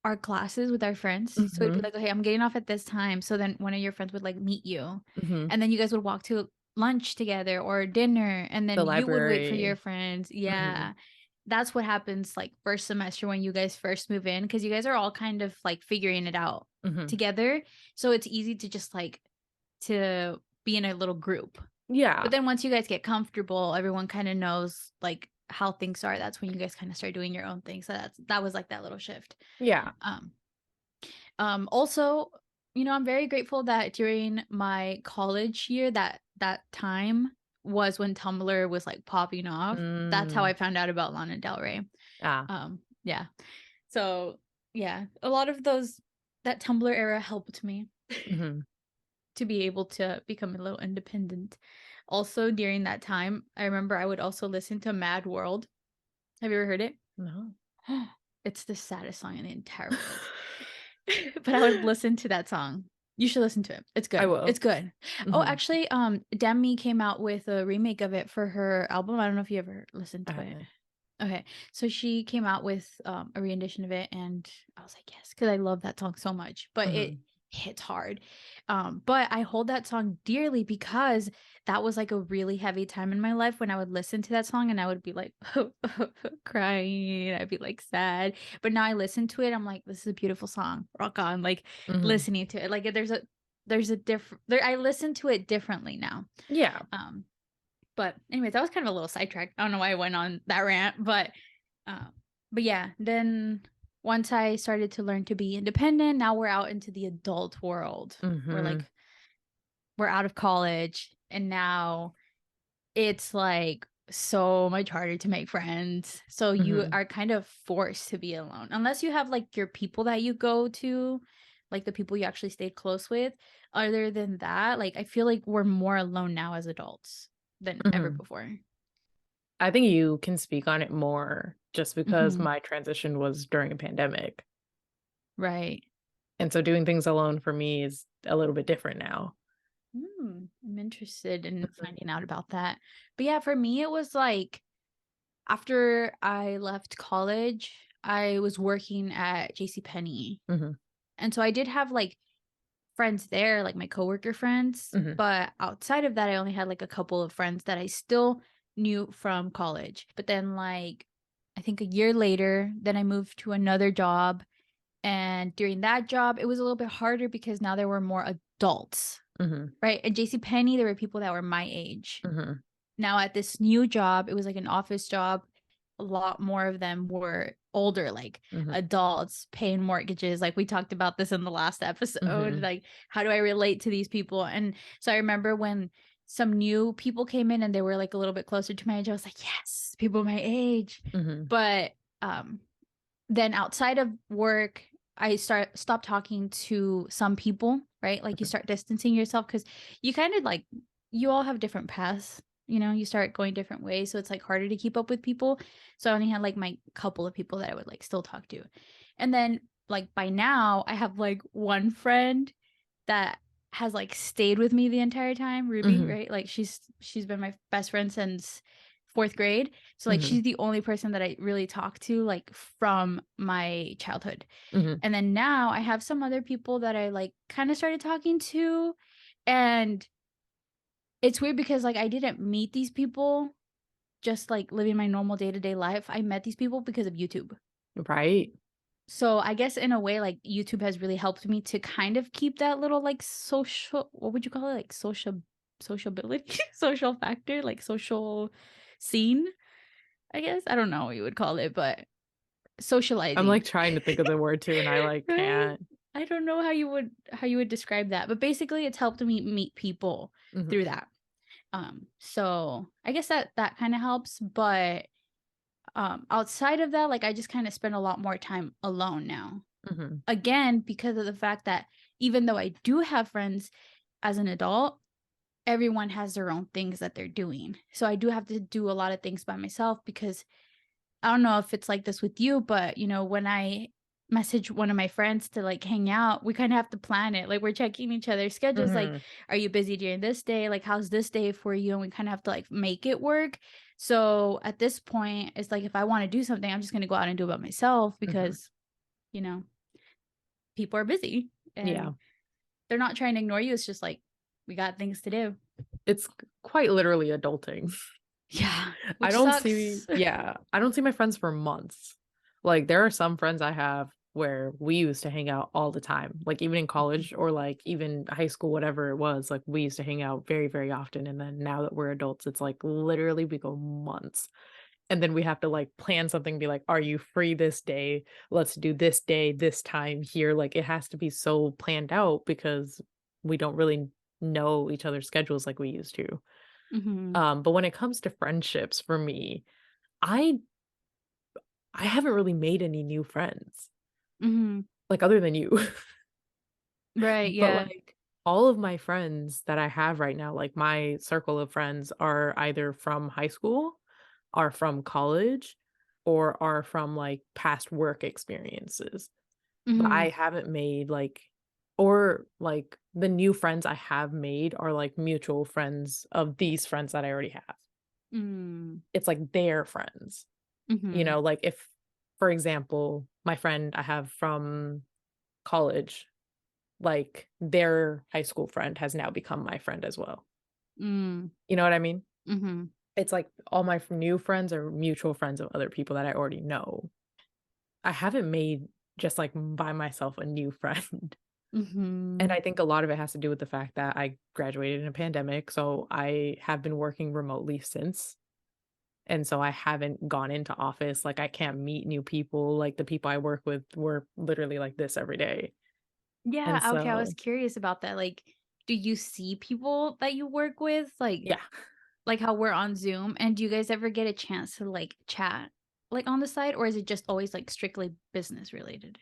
our classes with our friends. So it'd be Mhm, like, okay, I'm getting off at this time. So then one of your friends would like meet you, mhm. and then you guys would walk to lunch together or dinner, and then The you would wait for your library. friends. Mhm, Yeah. That's what happens like first semester when you guys first move in because you guys are all kind of like figuring it out mhm, together. So it's easy to just like to be in a little group. Yeah. But then once you guys get comfortable, everyone kind of knows like how things are. That's when you guys kind of start doing your own thing. So that was like that little shift. Yeah. Um, also, I'm very grateful that during my college year, that time was when Tumblr was like popping off. That's how Mm. I found out about Lana Del Rey. Ah. Yeah. So yeah, a lot of that Tumblr era helped me Mhm. to be able to become a little independent. Also, during that time, I remember I would also listen to Mad World. Have you ever heard it? No. It's the saddest song in the entire world. But I would listen to that song. You should listen to it. It's I good. will. It's good. Oh, Mhm. actually, Demi came out with a remake of it for her album. I don't know if you ever listened I to it. haven't. Okay. So she came out with a rendition of it, and I was like, yes, because I love that song so much. But it Mhm. hits hard. But I hold that song dearly because that was like a really heavy time in my life when I would listen to that song and I would be like crying. I'd be like sad. But now I listen to it, I'm like, this is a beautiful song. Rock on. Like Mhm. listening to it. Like there's a different I listen to it differently now. Yeah. Um but anyways, that was kind of a little sidetrack. I don't know why I went on that rant, uh, but yeah, then once I started to learn to be independent, now we're out into the adult world. We're Mhm. like we're out of college, and now it's like so much harder to make friends. So you Mhm. are kind of forced to be alone unless you have like your people that you go to, like the people you actually stayed close with. Other than that, like I feel like we're more alone now as adults than ever Mhm. before. I think you can speak on it more just because Hmm. my transition was during a pandemic. Right. And so doing things alone for me is a little bit different now. I'm interested in Mhm. finding out about that. But yeah, for me, it was like after I left college, I was working at JC Penney. Mhm. And so I did have like friends there, like my coworker friends. Mhm. But outside of that, I only had like a couple of friends that I still knew from college. But then, like, I think a year later, then I moved to another job. And during that job, it was a little bit harder because now there were more adults. Mhm. Right, at JCPenney, there were people that were my age. Mhm. Now at this new job, it was like an office job. A lot more of them were older, like Mhm. adults paying mortgages. Like we talked about this in the last episode. Mhm. Like, how do I relate to these people? And so I remember when some new people came in and they were like a little bit closer to my age, I was like, yes, people my age. Mhm. But then outside of work, I stopped talking to some people, right? Like you Mhm. start distancing yourself because you kind of like you all have different paths. You start going different ways, so it's like harder to keep up with people. So I only had like my couple of people that I would like still talk to. And then like by now I have like one friend that has like stayed with me the entire time, Ruby, Mhm. right? Like she's been my best friend since 4th grade. So like Mhm. she's the only person that I really talk to like from my childhood. Mhm. And then now I have some other people that I like kind of started talking to, and it's weird because like I didn't meet these people just like living my normal day-to-day life. I met these people because of YouTube. Right? So I guess in a way, like YouTube has really helped me to kind of keep that little like social, what would you call it? Like sociability, social factor, like social scene, I guess. I don't know what you would call it, but I'm, like, socializing. trying to think of the word too, and I, like, Right? can't. I don't know how you would describe that, but basically it's helped me meet people Mhm. through that. So I guess that kind of helps, but outside of that, like I just kind of spend a lot more time alone now. Mhm. Again, because of the fact that even though I do have friends as an adult, everyone has their own things that they're doing. So I do have to do a lot of things by myself because I don't know if it's like this with you, but when I message one of my friends to like hang out, we kind of have to plan it. Like we're checking each other's schedules. Like, Mhm. are you busy during this day? Like, how's this day for you? And we kind of have to like make it work. So at this point, it's like if I want to do something, I'm just going to go out and do it by myself Mhm. because, you know, people are busy and Yeah. they're not trying to ignore you. It's just like we got things to do. It's quite literally adulting. Yeah, I which don't see sucks. yeah, I don't see my friends for months. Like, there are some friends I have where we used to hang out all the time, like, even in college or, like, even high school, whatever it was, like, we used to hang out very, very often, and then now that we're adults, it's, like, literally we go months, and then we have to, like, plan something, be like, "Are you free this day? Let's do this day, this time here," like, it has to be so planned out because we don't really know each other's schedules like we used to. Mhm. But when it comes to friendships for me, I I haven't really made any new friends, Mhm. like, other than you. Right, But, yeah. like, all of my friends that I have right now, like, my circle of friends are either from high school, are from college, or are from, like, past work experiences. But I Mhm. haven't made, like or, like, the new friends I have made are, like, mutual friends of these friends that I already have. Mm. It's, like, their friends, Mhm. like, if, for example, my friend I have from college, like, their high school friend has now become my friend as well. Mm. You know what I mean? Mhm. It's like all my new friends are mutual friends of other people that I already know. I haven't made just, like, by myself a new friend. And Mhm. I think a lot of it has to do with the fact that I graduated in a pandemic, so I have been working remotely since, and so I haven't gone into office, like, I can't meet new people, like, the people I work with were literally like this every day. And Yeah, okay, I was so curious about that, like, do you see people that you work with? yeah. Like how we're on Zoom, and do you guys ever get a chance to, like, chat, like, on the side, or is it just always, like, strictly business related?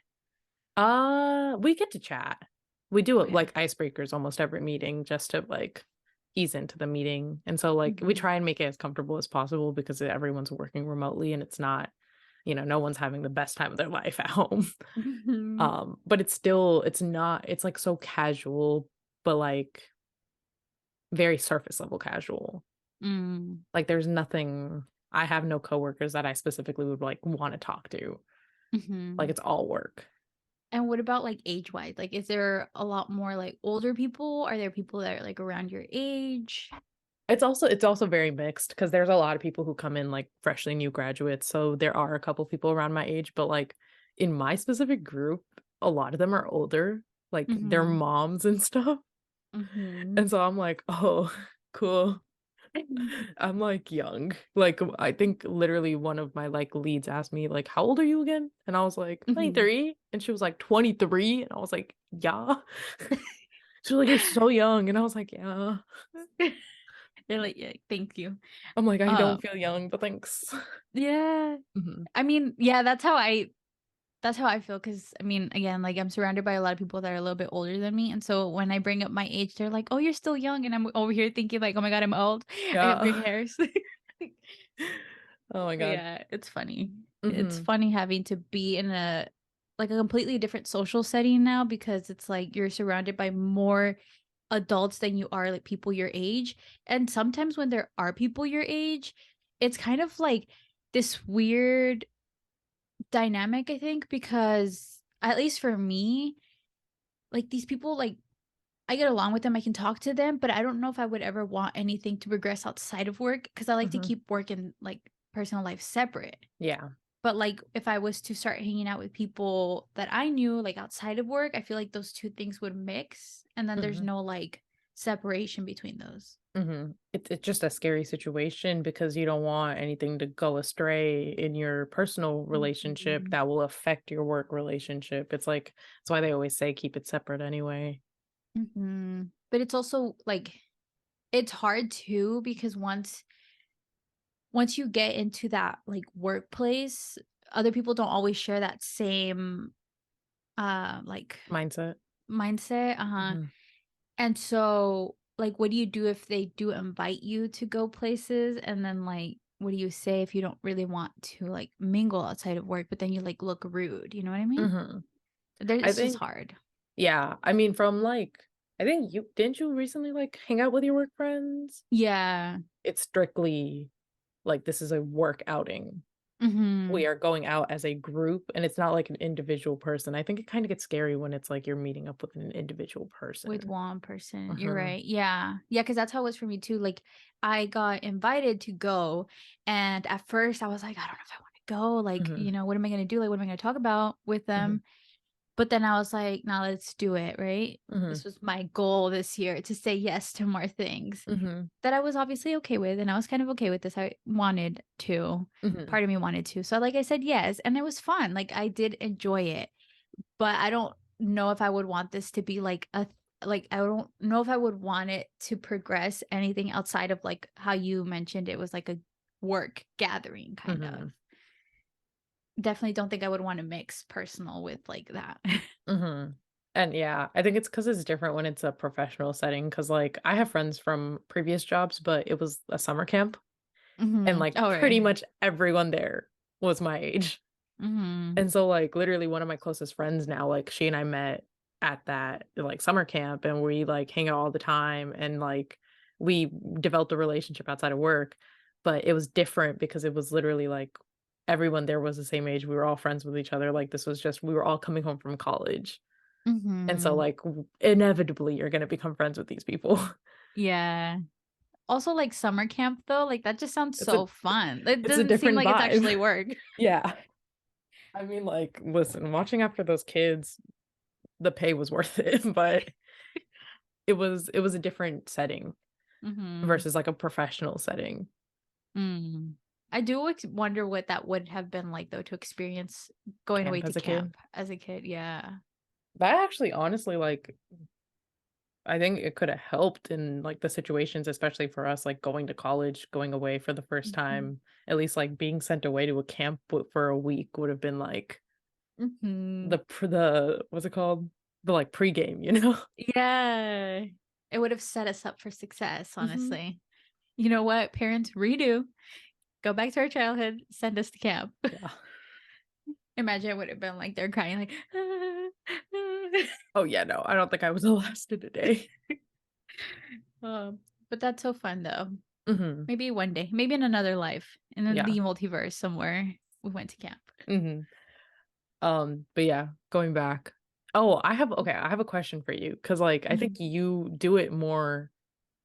We get to chat. We do it Okay. like icebreakers almost every meeting just to, like, ease into the meeting, and so, like, we Mhm. try and make it as comfortable as possible because everyone's working remotely and it's not, no one's having the best time of their life at home. Mhm. But it's not it's, like, so casual, but, like, very surface level casual. Mm. Like, there's nothing I have no coworkers that I specifically would, like, wanna talk to. Like, Mhm. it's all work. And what about, like, age-wise? Like, is there a lot more, like, older people? Are there people that are, like, around your age? It's also very mixed because there's a lot of people who come in, like, freshly new graduates, so there are a couple people around my age, but, like, in my specific group, a lot of them are older, like, they're Mhm. moms and stuff, Mhm. and so I'm like, "Oh, cool." I'm, like, young. Like, I think literally one of my, like, leads asked me, like, "How old are you again?" And I was like, Mhm. 23, and she was like, 23, and I was like, "Yeah." She was like, "You're so young," and I was like, "Yeah." They're like, "Yeah, thank you." I'm like, "I don't Um, feel young, but thanks." yeah. Mhm. I mean, yeah, that's how I feel. Cause I mean, again, like, I'm surrounded by a lot of people that are a little bit older than me, and so when I bring up my age, they're like, "Oh, you're still young," and I'm over here thinking like, "Oh my god, I'm old. I have gray Yeah. hairs." Oh my But god. yeah, it's funny. It's Mhm. funny having to be in a like, a completely different social setting now because it's like you're surrounded by more adults than you are, like, people your age, and sometimes when there are people your age, it's kind of like this weird dynamic, I think, because at least for me, like, these people, like, I get along with them, I can talk to them, but I don't know if I would ever want anything to progress outside of work because I like to Mhm. keep work and, like, personal life separate. Yeah. But, like, if I was to start hanging out with people that I knew, like, outside of work, I feel like those 2 things would mix, and then there's Mhm. no, like, separation between those. Mhm. It's just a scary situation because you don't want anything to go astray in your personal relationship Mhm. that will affect your work relationship. It's like that's why they always say keep it separate anyway. Mhm. But it's also, like, it's hard too because once you get into that, like, workplace, other people don't always share that same, like, Mindset. mindset, Mhm. and so, like, what do you do if they do invite you to go places? And then, like, what do you say if you don't really want to, like, mingle outside of work, but then you, like, look rude, you know what I mean? Mhm. There I it's just think hard. yeah, I mean from like I think you didn't you recently like hang out with your work friends? Yeah. It's strictly like this is a work outing. We Mhm. are going out as a group, and it's not like an individual person. I think it kinda gets scary when it's like you're meeting up with an individual With person. one person, you're Mhm. right, yeah. Yeah, because that's how it was for me too, like, I got invited to go, and at first I was like, "I don't know if I wanna go." go? Like, Mhm. what am I gonna do? Like, what am I gonna talk about with Mhm. them? But then I was like, "Now let's do it," right? This Mhm. was my goal this year to say yes to more things Mhm. that I was obviously okay with, and I was kind of okay with this. I wanted to. Mhm. Part of me wanted to. So, like I said yes, and it was fun. Like, I did enjoy it, but I don't know if I would want this to be like I don't know if I would want it to progress anything outside of, like, how you mentioned it was like a work gathering kind of. Mhm. Definitely don't think I would wanna mix personal with, like, that. Mhm. And yeah, I think it's because it's different when it's a professional setting. Because like, I have friends from previous jobs, but it was a summer camp, and, Mhm. like, Oh, pretty right. much everyone there was my age. Mhm. And so, like, literally one of my closest friends now, like, she and I met at that, like, summer camp, and we, like, hang out all the time, and, like, we developed a relationship outside of work, but it was different because it was literally, like, everyone there was the same age, we were all friends with each other, like, this was just we were all coming home from college, and so, Mhm. like, inevitably, you're gonna become friends with these people. Yeah. Also, like, summer camp, though, like, that just sounds It's a so fun. It it's a doesn't seem different like it's vibe. actually work. Yeah. I mean, like, listen, watching after those kids, the pay was worth it, but it was a different setting Mhm. versus, like, a professional setting. Mm. I do wonder what that would have been like, though, to experience going away Camp to as a kid. camp as a kid, yeah. That actually, honestly, like, I think it coulda helped in, like, the situations, especially for us, like, going to college, going away for the first Mhm. time, at least, like, being sent away to a camp for a week would have been, like, Mhm. the what's it called? The, like, pregame, you know? Yeah. It would have set us up for success, Mhm. honestly. You know what? Parents, redo. Go back to our childhood, send us to camp. Yeah. Imagine it would have been like they're crying like, Oh, yeah, no, I don't think I was the last in a day. um, but that's so fun though. Mhm. Maybe one day, maybe in another life, in Yeah. the multiverse somewhere, we went to camp. Mhm. But yeah, going back. Oh, I have a question for you because like, I think Mhm. you do it more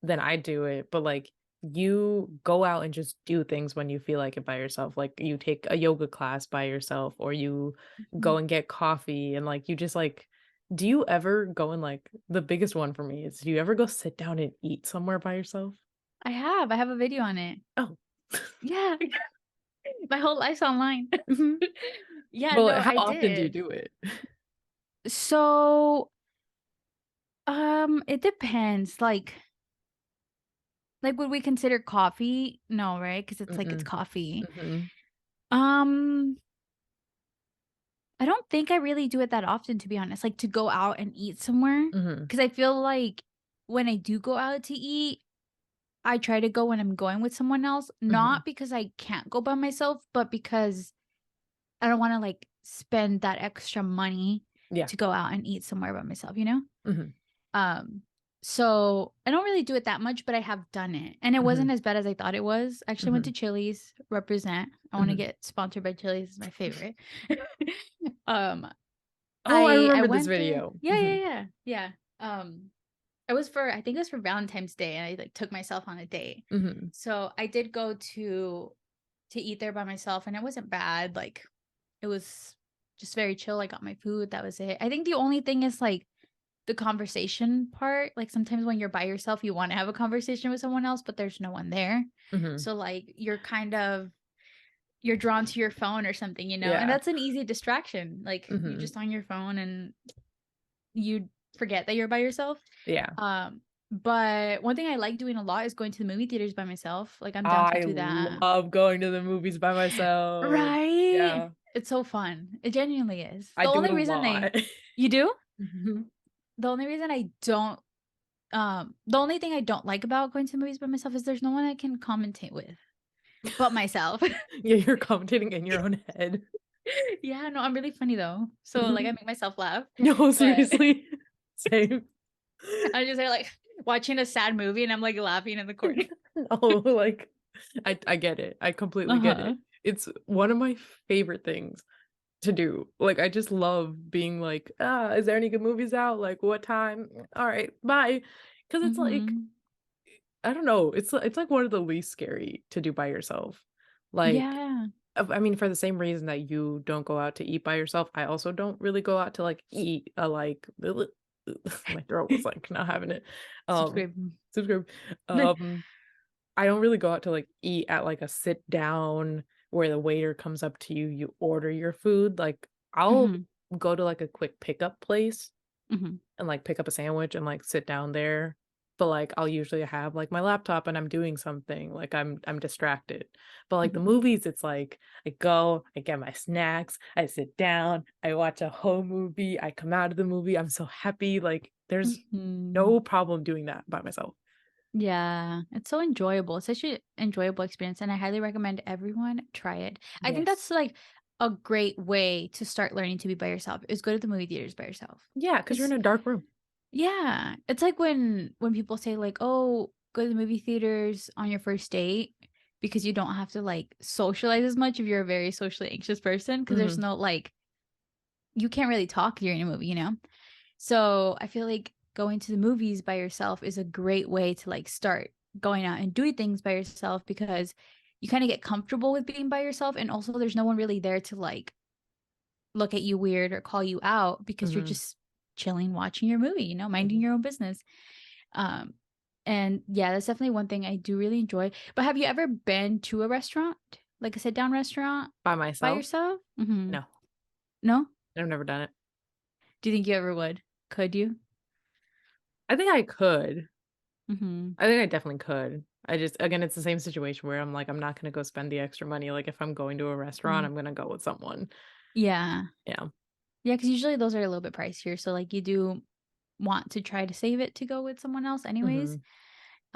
than I do it, but, like, you go out and just do things when you feel like it by yourself, like, you take a yoga class by yourself, or you Mhm. go and get coffee, and, like, you just, like do you ever go and, like the biggest one for me is, do you ever go sit down and eat somewhere by yourself? I have a video on it. Oh. Yeah, my whole life's online. Mhm. Yeah, Well, no, how I often do you did. do it? So, it depends. Like, would we consider coffee? No, right? Because it's like it's Mm-mm. coffee. Mhm. Um, I don't think I really do it that often, to be honest, like, to go out and eat somewhere. Mhm. Because I feel like when I do go out to eat, I try to go when I'm going with someone else, Mhm. not because I can't go by myself, but because I don't wanna, like, spend that extra money Yeah. to go out and eat somewhere by myself, you know? Mhm. Um, so I don't really do it that much, but I have done it, and it wasn't Mhm. as bad as I thought it was. I actually went to Mhm. Chili's, represent. I wanna Mhm. get sponsored by Chili's, it's my favorite. Um, Oh, I I remember this went there. video. Yeah, yeah, Mhm. yeah, yeah. It was for I think it was for Valentine's Day, and I, like, took myself on a date. Mhm. So I did go to eat there by myself, and it wasn't bad, like, it was just very chill. I got my food, that was it. I think the only thing is, like, the conversation part. Like, sometimes when you're by yourself, you wanna have a conversation with someone else, but there's no one there. Mhm. So, like, you're drawn to your phone or something, and Yeah. that's an easy distraction. Like, you're Mhm. just on your phone and you forget that you're by yourself. Yeah. But one thing I like doing a lot is going to the movie theaters by myself. Like, I'm down to I do that. love going to the movies by myself. Right? Yeah. It's so fun. It genuinely is. I The do it only a reason lot. you do? Mhm. The only reason I don't the only thing I don't like about going to movies by myself is there's no one I can commentate with but myself. Yeah, you're commentating in your own head. Yeah, no, I'm really funny though. So, like, I Mhm. make myself laugh, No, but seriously. Same. I'm just there, like, watching a sad movie and I'm, like, laughing in the corner. No, like, I get it. I completely get Uh-huh. it. It's one of my favorite things to do. Like, I just love being like, "Ah, is there any good movies out? Like, what time? Alright, bye." 'Cause it's like, Mhm. I don't know, it's like one of the least scary to do by yourself. Like, Yeah. I mean, for the same reason that you don't go out to eat by yourself, I also don't really go out to, like, eat, like, my throat was, like, not having it. Um, Subscribe. subscribe. Um, I don't really go out to, like, eat at, like, a sit down where the waiter comes up to you, you order your food, like, I'll Mhm, go to, like, a quick pickup place mhm, and, like, pick up a sandwich and, like, sit down there. But, like, I'll usually have, like, my laptop and I'm doing something, like, I'm distracted. But, like, the mhm, movies, it's like, I go, I get my snacks, I sit down, I watch a whole movie, I come out of the movie, I'm so happy, like, there's mhm. no problem doing that by myself. Yeah, it's so enjoyable. It's such an enjoyable experience, and I highly recommend everyone try it. I think Yes. that's, like, a great way to start learning to be by yourself, is go to the movie theaters by yourself. Yeah, because 'cause you're in Because a dark room. yeah, it's like when people say, like, "Oh, go to the movie theaters on your first date," because you don't have to, like, socialize as much if you're a very socially anxious person. Because there's Mhm, no, like, you can't really talk during a movie, you know? So, I feel like going to the movies by yourself is a great way to, like, start going out and doing things by yourself because you kinda get comfortable with being by yourself, and also there's no one really there to, like, look at you weird or call you out because you're mhm. just chilling, watching your movie, minding Mhm. your own business. Um, and yeah, that's definitely one thing I do really enjoy. But have you ever been to a restaurant? Like a sit down restaurant By by myself? yourself? Mhm. No, No? I've never done it. Do you think you ever would? Could you? I think I could. Mhm. I think I definitely could. I just again, it's the same situation where I'm like, I'm not gonna go spend the extra money, like, if I'm going to a restaurant, Mhm. I'm gonna go with someone. Yeah. Yeah. Yeah, because usually those are a little bit pricier, so, like, you do want to try to save it to go with someone else anyways. Mhm,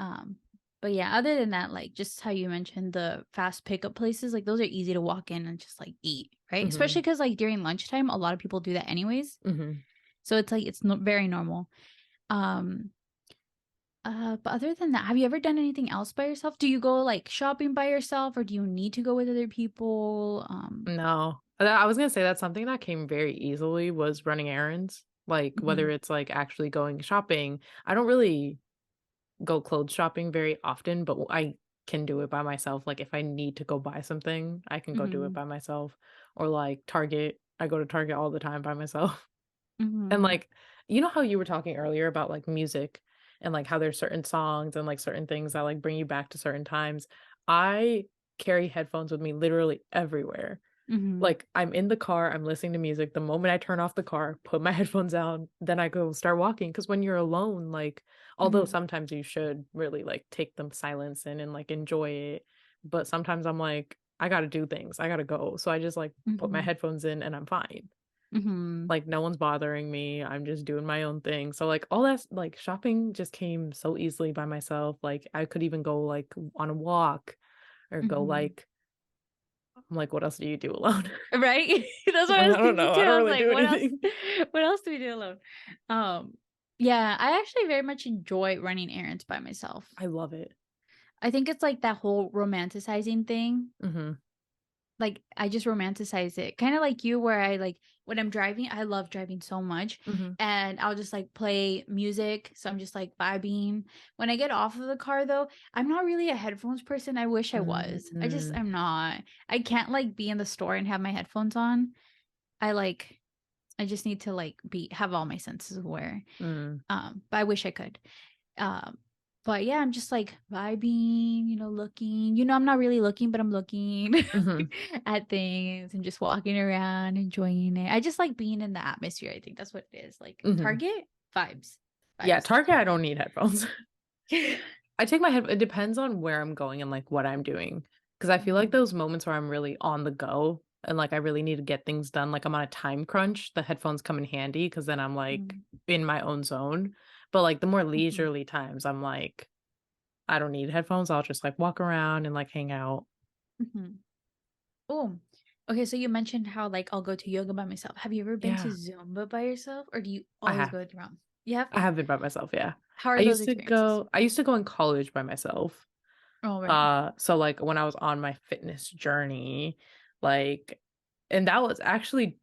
Um, but yeah, other than that, like, just how you mentioned the fast pickup places, like, those are easy to walk in and just, like, eat, right? Especially mhm, because like, during lunchtime, a lot of people do that anyways. mhm. So it's, like, it's no very normal. Um, but other than that, have you ever done anything else by yourself? Do you go, like, shopping by yourself, or do you need to go with other people? No. I was gonna say that's something that came very easily was running errands, like, whether Mhm, it's, like, actually going shopping. I don't really go clothes shopping very often, but I can do it by myself, like, if I need to go buy something, I can go do it mhm, by myself, or, like, Target. I go to Target all the time by myself. And, mhm, like, you know how you were talking earlier about, like, music and, like, how there's certain songs and, like, certain things that, like, bring you back to certain times? I carry headphones with me literally everywhere. mhm, Like, I'm in the car, I'm listening to music, the moment I turn off the car, put my headphones on, then I go start walking. Because when you're alone, like although mhm, sometimes you should really, like, take the silence in and, like, enjoy it, but sometimes I'm like, "I gotta do things, I gotta go." So I just, like, put my mhm, headphones in and I'm fine. mhm, Like, no one's bothering me, I'm just doing my own thing. So, like, all that's like, shopping just came so easily by myself, like, I could even go, like, on a walk or go, mhm. like I'm like, "What else do you do alone?" Right? That's what I'm I like, was "I don't thinking know, too. I don't I was really like, do what else anything." what else do we do alone? Um, yeah, I actually very much enjoy running errands by myself. I love it. I think it's like that whole romanticizing thing. Mhm, Like, I just romanticize it. Kinda like you where I, like when I'm driving, I love driving so much, mhm. and I'll just, like, play music, so I'm just, like, vibing. When I get off of the car, though, I'm not really a headphones person, I wish I was. Mm, I'm not. I can't, like, be in the store and have my headphones on. I, like I just need to, like, be have all my senses aware. mm, But I wish I could. Um, but yeah, I'm just like vibing, looking. I'm not really looking, but I'm looking mhm, at things and just walking around, enjoying it. I just like being in the atmosphere. I think that's what it is. Like mhm. Target vibes, Yeah, vibes. Target, I don't need headphones. I take my head it depends on where I'm going and, like, what I'm doing. Because I feel like Mhm, those moments where I'm really on the go and, like, I really need to get things done, like, I'm on a time crunch, the headphones come in handy because then I'm, like, mhm, in my own zone. But, like, the more mhm, leisurely times, I'm like, I don't need headphones, I'll just, like, walk around and, like, hang out. mhm. Oh, okay. So you mentioned how like I'll go to yoga by myself. Have you ever been to Yeah, Zumba by yourself, or do you I always have. go with your mom? You have. I have been by myself, yeah. How are those experiences? I used to go in college by myself. Oh, right. So, like, when I was on my fitness journey, like and that was actually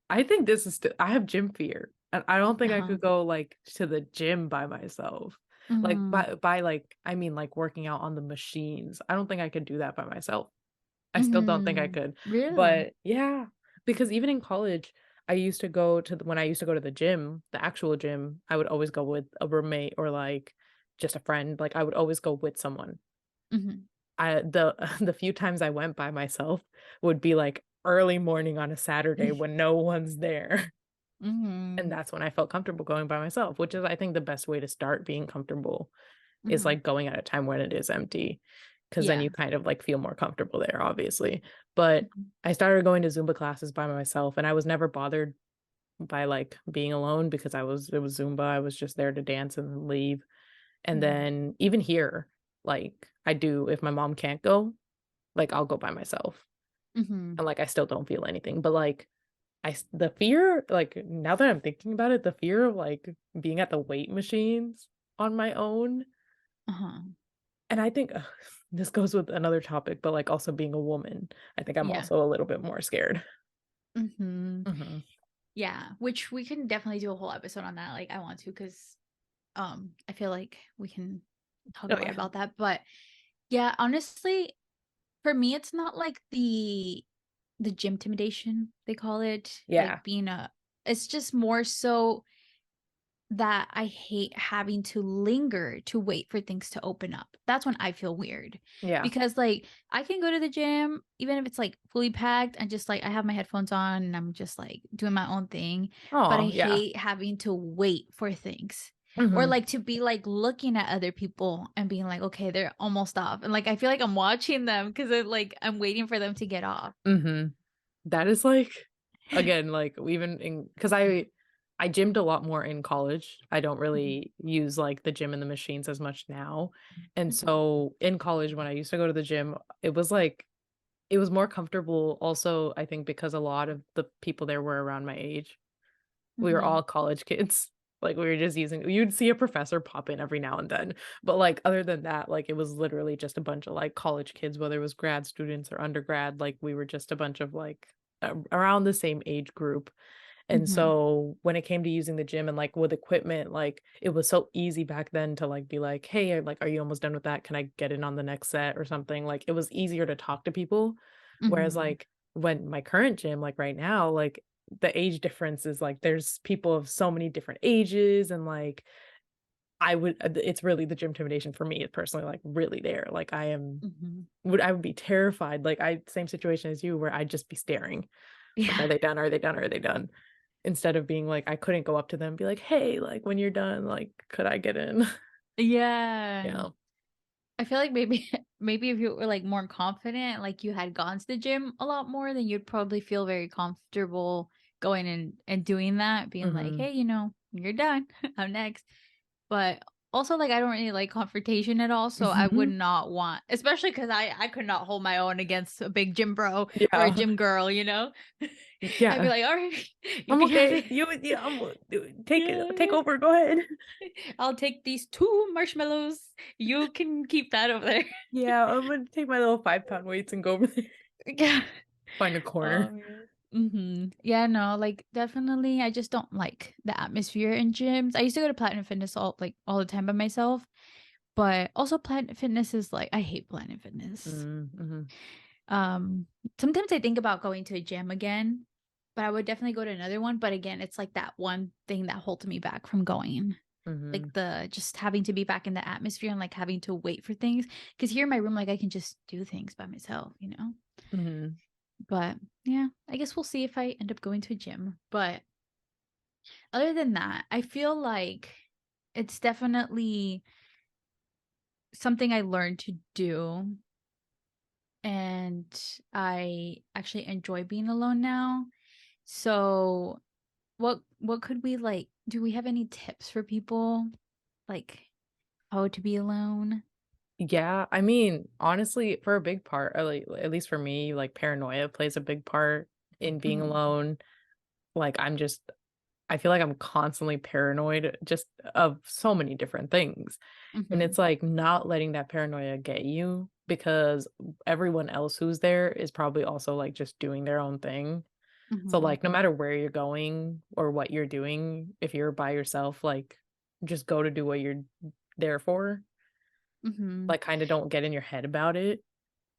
I think this is I have gym fear, and I don't think I Uh-huh. could go, like, to the gym by myself. Like, Mhm. by, like, I mean, like, working out on the machines. I don't think I could do that by myself. I still don't think I Mhm. could. Really? But yeah, because even in college, I used to go to when I used to go to the gym, the actual gym, I would always go with a roommate or like just a friend. Like I would always go with someone. Mhm. The the few times I went by myself would be like early morning on a Saturday when no one's there. And Mhm. that's when I felt comfortable going by myself, which is I think the best way to start being comfortable is Mhm. like going at a time when it is empty, because then Yeah. you kind of like feel more comfortable there, obviously. But Mhm. I started going to Zumba classes by myself and I was never bothered by like being alone because it was Zumba. I was just there to dance and then leave. And Mhm. then even here, like I do, if my mom can't go, like I'll go by myself. Mhm. And like I still don't feel anything. But like the fear, like now that I'm thinking about it, the fear of like being at the weight machines on my own. Uh-huh. And I think this goes with another topic, but like also being a woman, I think I'm Yeah. also a little bit more scared. Mhm. Mhm. Yeah, which we can definitely do a whole episode on that. Like I want to because I feel like we can talk a Oh lot yeah. about that. But yeah, honestly, for me it's not like the gym intimidation they call it, like Yeah. being a it's just more so that I hate having to linger to wait for things to open up. That's when I feel weird. Yeah. Because like I can go to the gym even if it's like fully packed and just like I have my headphones on and I'm just like doing my own thing, but I Oh, yeah. hate having to wait for things. Or Mhm. like to be like looking at other people and being like, okay, they're almost off. And like I feel like I'm watching them because I'm waiting for them to get off. Mhm. That is like again, like even in because I gymmed a lot more in college. I don't Mhm. really use like the gym and the machines as much now. And Mhm. so in college when I used to go to the gym, it was like it was more comfortable also, I think because a lot of the people there were around my age. We were Mhm. all college kids. Like, we were just using you'd see a professor pop in every now and then, but, like, other than that, like, it was literally just a bunch of, like, college kids, whether it was grad students or undergrad, like, we were just a bunch of, like, around the same age group, and Mhm. so, when it came to using the gym and, like, with equipment, like, it was so easy back then to, like, be like, "Hey, like, are you almost done with that? Can I get in on the next set?" or something, like, it was easier to talk to people, whereas, Mhm. like, when my current gym, like, right now, like, the age difference is, like, there's people of so many different ages and, like, it's really the gym intimidation for me, personally, like, really there, like, Mhm. I would be terrified, like, same situation as you where I'd just be staring, like, "Are Yeah. they done? Are they done? Are they done?" Instead of being like I couldn't go up to them and be like, "Hey, like, when you're done, like, could I get in?" Yeah. Yeah. I feel like maybe maybe if you were like more confident, like you had gone to the gym a lot more, then you'd probably feel very comfortable going and doing that, being like, Mhm. "Hey, you're done. I'm next." But also like I don't really like confrontation at all, so I would Mhm. not want, especially because I could not hold my own against a big gym bro or a Yeah. gym girl, you know? I'd be Yeah. like, "All right, you "I'm can have okay. it." You yeah, take Yeah. over, go ahead." I'll take these 2 marshmallows. You can keep that over there. Yeah, I'm gonna take my little 5-pound weights and go over there. Yeah. Find a corner. Oh, man. Mhm. Yeah, no, like, definitely, I just don't like the atmosphere in gyms. I used to go to Platinum Fitness all the time by myself, but also Platinum Fitness is like I hate Platinum Fitness. Mm, mhm, Um, Sometimes I think about going to a gym again, but I would definitely go to another one, but again, it's like that one thing that holds me back from going. Like, mhm, the just having to be back in the atmosphere and, like, having to wait for things. Because here in my room, like, I can just do things by myself, you know? mhm. But, yeah, I guess we'll see if I end up going to a gym. But other than that, I feel like it's definitely something I learned to do, and I actually enjoy being alone now. So, what could we, like do we have any tips for people, like, how to be alone? Yeah, I mean, honestly, for a big part, or like at least for me, like paranoia plays a big part in being Mhm, alone. Like I feel like I'm constantly paranoid just of so many different things. And mhm, it's like not letting that paranoia get you because everyone else who's there is probably also like just doing their own thing. So mhm, like no matter where you're going or what you're doing, if you're by yourself, like just go to do what you're there for. mhm. Like kind of don't get in your head about it.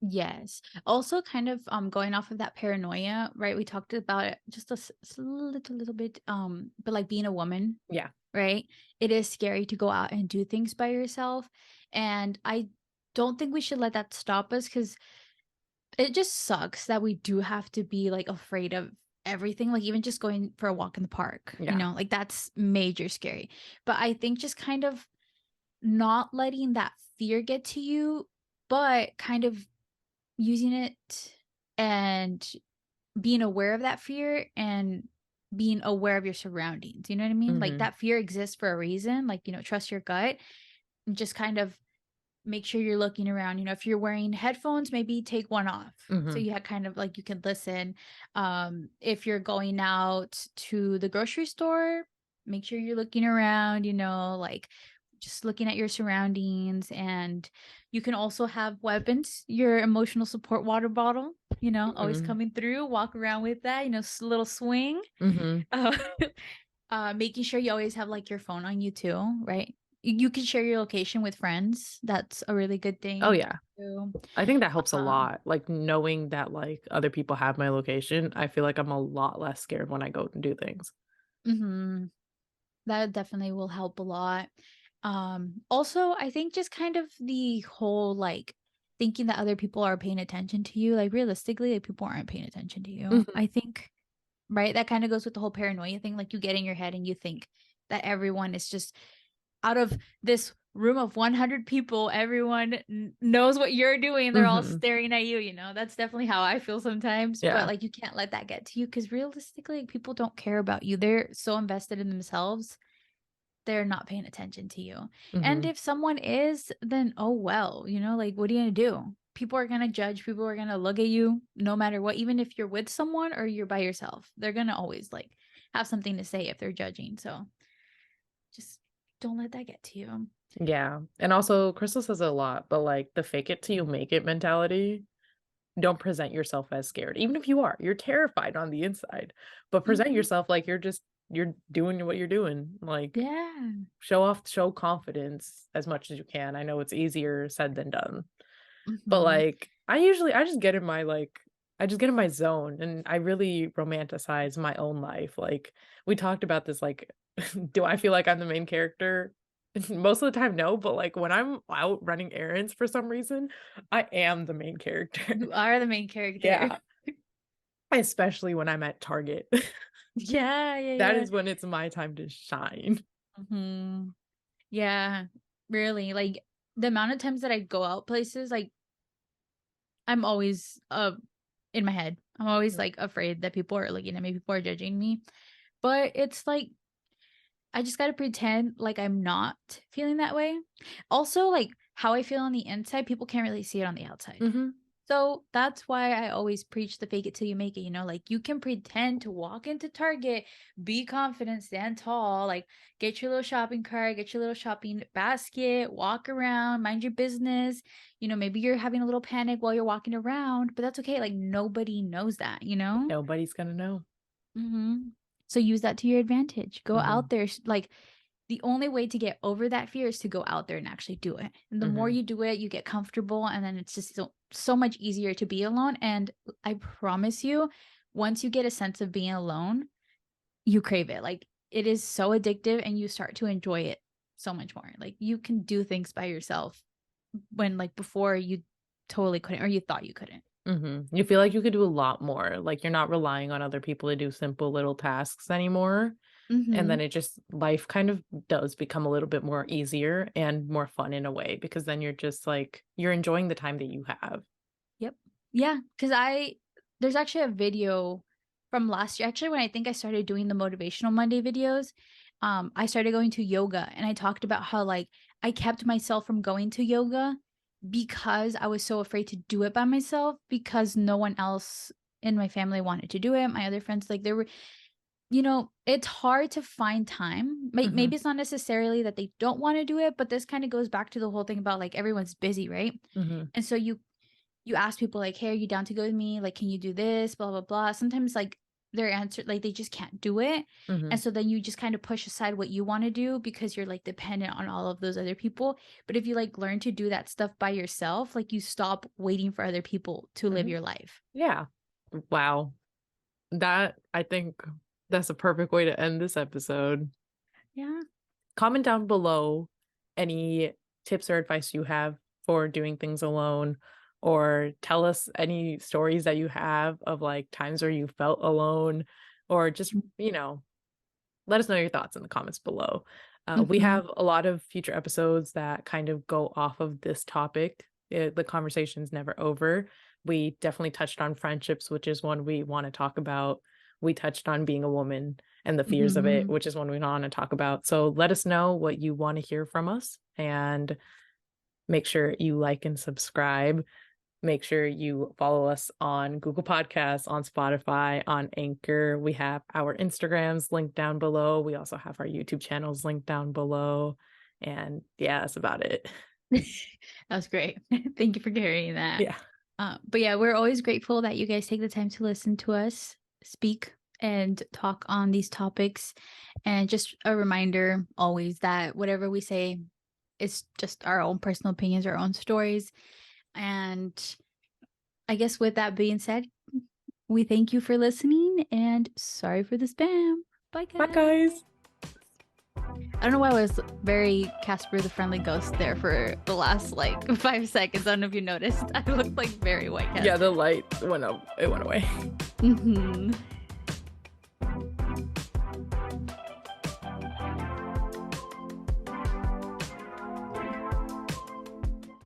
Yes. Also kind of going off of that paranoia, right? We talked about it just a little bit but like being a woman, Yeah. right? It is scary to go out and do things by yourself, and I don't think we should let that stop us cuz it just sucks that we do have to be like afraid of everything, like even just going for a walk in the park, you Yeah. know? Like that's major scary. But I think just kind of not letting that fear get to you, but kind of using it and being aware of that fear and being aware of your surroundings. You know what I mean? Like Mhm. that fear exists for a reason. Like, trust your gut and just kind of make sure you're looking around. If you're wearing headphones, maybe take one off. So Mhm. you had kind of like you can listen. If you're going out to the grocery store, make sure you're looking around, like just looking at your surroundings. And you can also have weapons, your emotional support water bottle, always Mhm. coming through, walk around with that, little swing. Mhm. Uh, making sure you always have, like, your phone on you too, right? You can share your location with friends. That's a really good Oh, thing yeah. too. I think that helps a Um lot, like, knowing that, like, other people have my location, I feel like I'm a lot less scared when I go and do things. mhm. That definitely will help a lot. Also, I think just kind of the whole, like, thinking that other people are paying attention to you, like, realistically, like, people aren't paying attention to you. Mhm. I think, right? That kinda goes with the whole paranoia thing, like, you get in your head and you think that everyone is just out of this room of 100 people, everyone knows what you're doing. They're all Mhm. staring at you, That's definitely how I feel sometimes. But Yeah. like, you can't let that get to you because realistically, like, people don't care about you. They're so invested in themselves, they're not paying attention to you. And Mhm. if someone is, then oh well, like, what are you gonna do? People are gonna judge, people are gonna look at you no matter what, even if you're with someone or you're by yourself. They're gonna always like have something to say if they're judging. So just don't let that get to you. Yeah, and also Crystal says it a lot, but, like, the fake it till you make it mentality, don't present yourself as scared, even if you are, you're terrified on the inside, but present Mhm. yourself like you're doing what you're doing, like, Yeah. show confidence as much as you can. I know it's easier said than done. But, Mhm. like, I just get in my, like I just get in my zone, and I really romanticize my own life, like, we talked about this, like, do I feel like I'm the main character? Most of the time, no, but, like, when I'm out running errands for some reason, I am the main character. You are the main character. Yeah, especially when I'm at Target. Yeah, yeah, That yeah. is when it's my time to shine. Mhm. Yeah. Really, like, the amount of times that I go out places, like, I'm always, in my head. I'm always, Mhm, like, afraid that people are looking at me, people are judging me. But it's like, I just gotta pretend like I'm not feeling that way. Also, like, how I feel on the inside, people can't really see it on the outside. mhm. So that's why I always preach the fake it till you make it, like you can pretend to walk into Target, be confident, stand tall, like get your little shopping cart, get your little shopping basket, walk around, mind your business. Maybe you're having a little panic while you're walking around, but that's okay. Like nobody knows that. Nobody's gonna know. hmm So use that to your advantage. Go out Mhm, there, like the only way to get over that fear is to go out there and actually do it. And the more mhm. you do it, you get comfortable and then it's just so much easier to be alone. And I promise you, once you get a sense of being alone, you crave it. Like it is so addictive and you start to enjoy it so much more. Like you can do things by yourself when like before you totally couldn't or you thought you couldn't. Mhm. You feel like you could do a lot more, like, you're not relying on other people to do simple little tasks anymore, and then Mhm. it just life kind of does become a little bit more easier and more fun in a way because then you're just, like you're enjoying the time that you have. Yep. Yeah, cuz there's actually a video from last year actually when I think I started doing the motivational Monday videos. I started going to yoga and I talked about how like I kept myself from going to yoga because I was so afraid to do it by myself because no one else in my family wanted to do it. My other friends like there were it's hard to find time. Maybe Mhm, it's not necessarily that they don't want to do it, but this kind of goes back to the whole thing about like everyone's busy, right? mhm, And so you ask people like, "Hey, are you down to go with me? Like, can you do this? Blah blah blah." Sometimes like their answer, like they just can't do it. And Mhm. so then you just kind of push aside what you want to do because you're like dependent on all of those other people. But if you like learn to do that stuff by yourself, like you stop waiting for other people to live Mhm. your life. Yeah. Wow. That I think that's a perfect way to end this episode. Yeah. Comment down below any tips or advice you have for doing things alone, or tell us any stories that you have of like times where you felt alone, or just, let us know your thoughts in the comments below. We Mm-hmm. have a lot of future episodes that kind of go off of this topic. The conversation's never over. We definitely touched on friendships, which is one we want to talk about. We touched on being a woman and the fears of it, Mm-hmm. which is one we want to talk about. So let us know what you want to hear from us, and make sure you like and subscribe. Make sure you follow us on Google Podcasts, on Spotify, on Anchor. We have our Instagrams linked down below. We also have our YouTube channels linked down below. And yeah, that's about it. That was great. Thank you for carrying that. Yeah. But yeah, we're always grateful that you guys take the time to listen to us speak and talk on these topics. And just a reminder always that whatever we say is just our own personal opinions, our own stories. And I guess with that being said, we thank you for listening and sorry for the spam. Bye, Bye, guys. guys. I don't know why I was very Casper the Friendly Ghost there for the last like 5 seconds. I don't know if you noticed. I looked like very white Casper. Yeah, the light went up. It went away. Mm-hmm.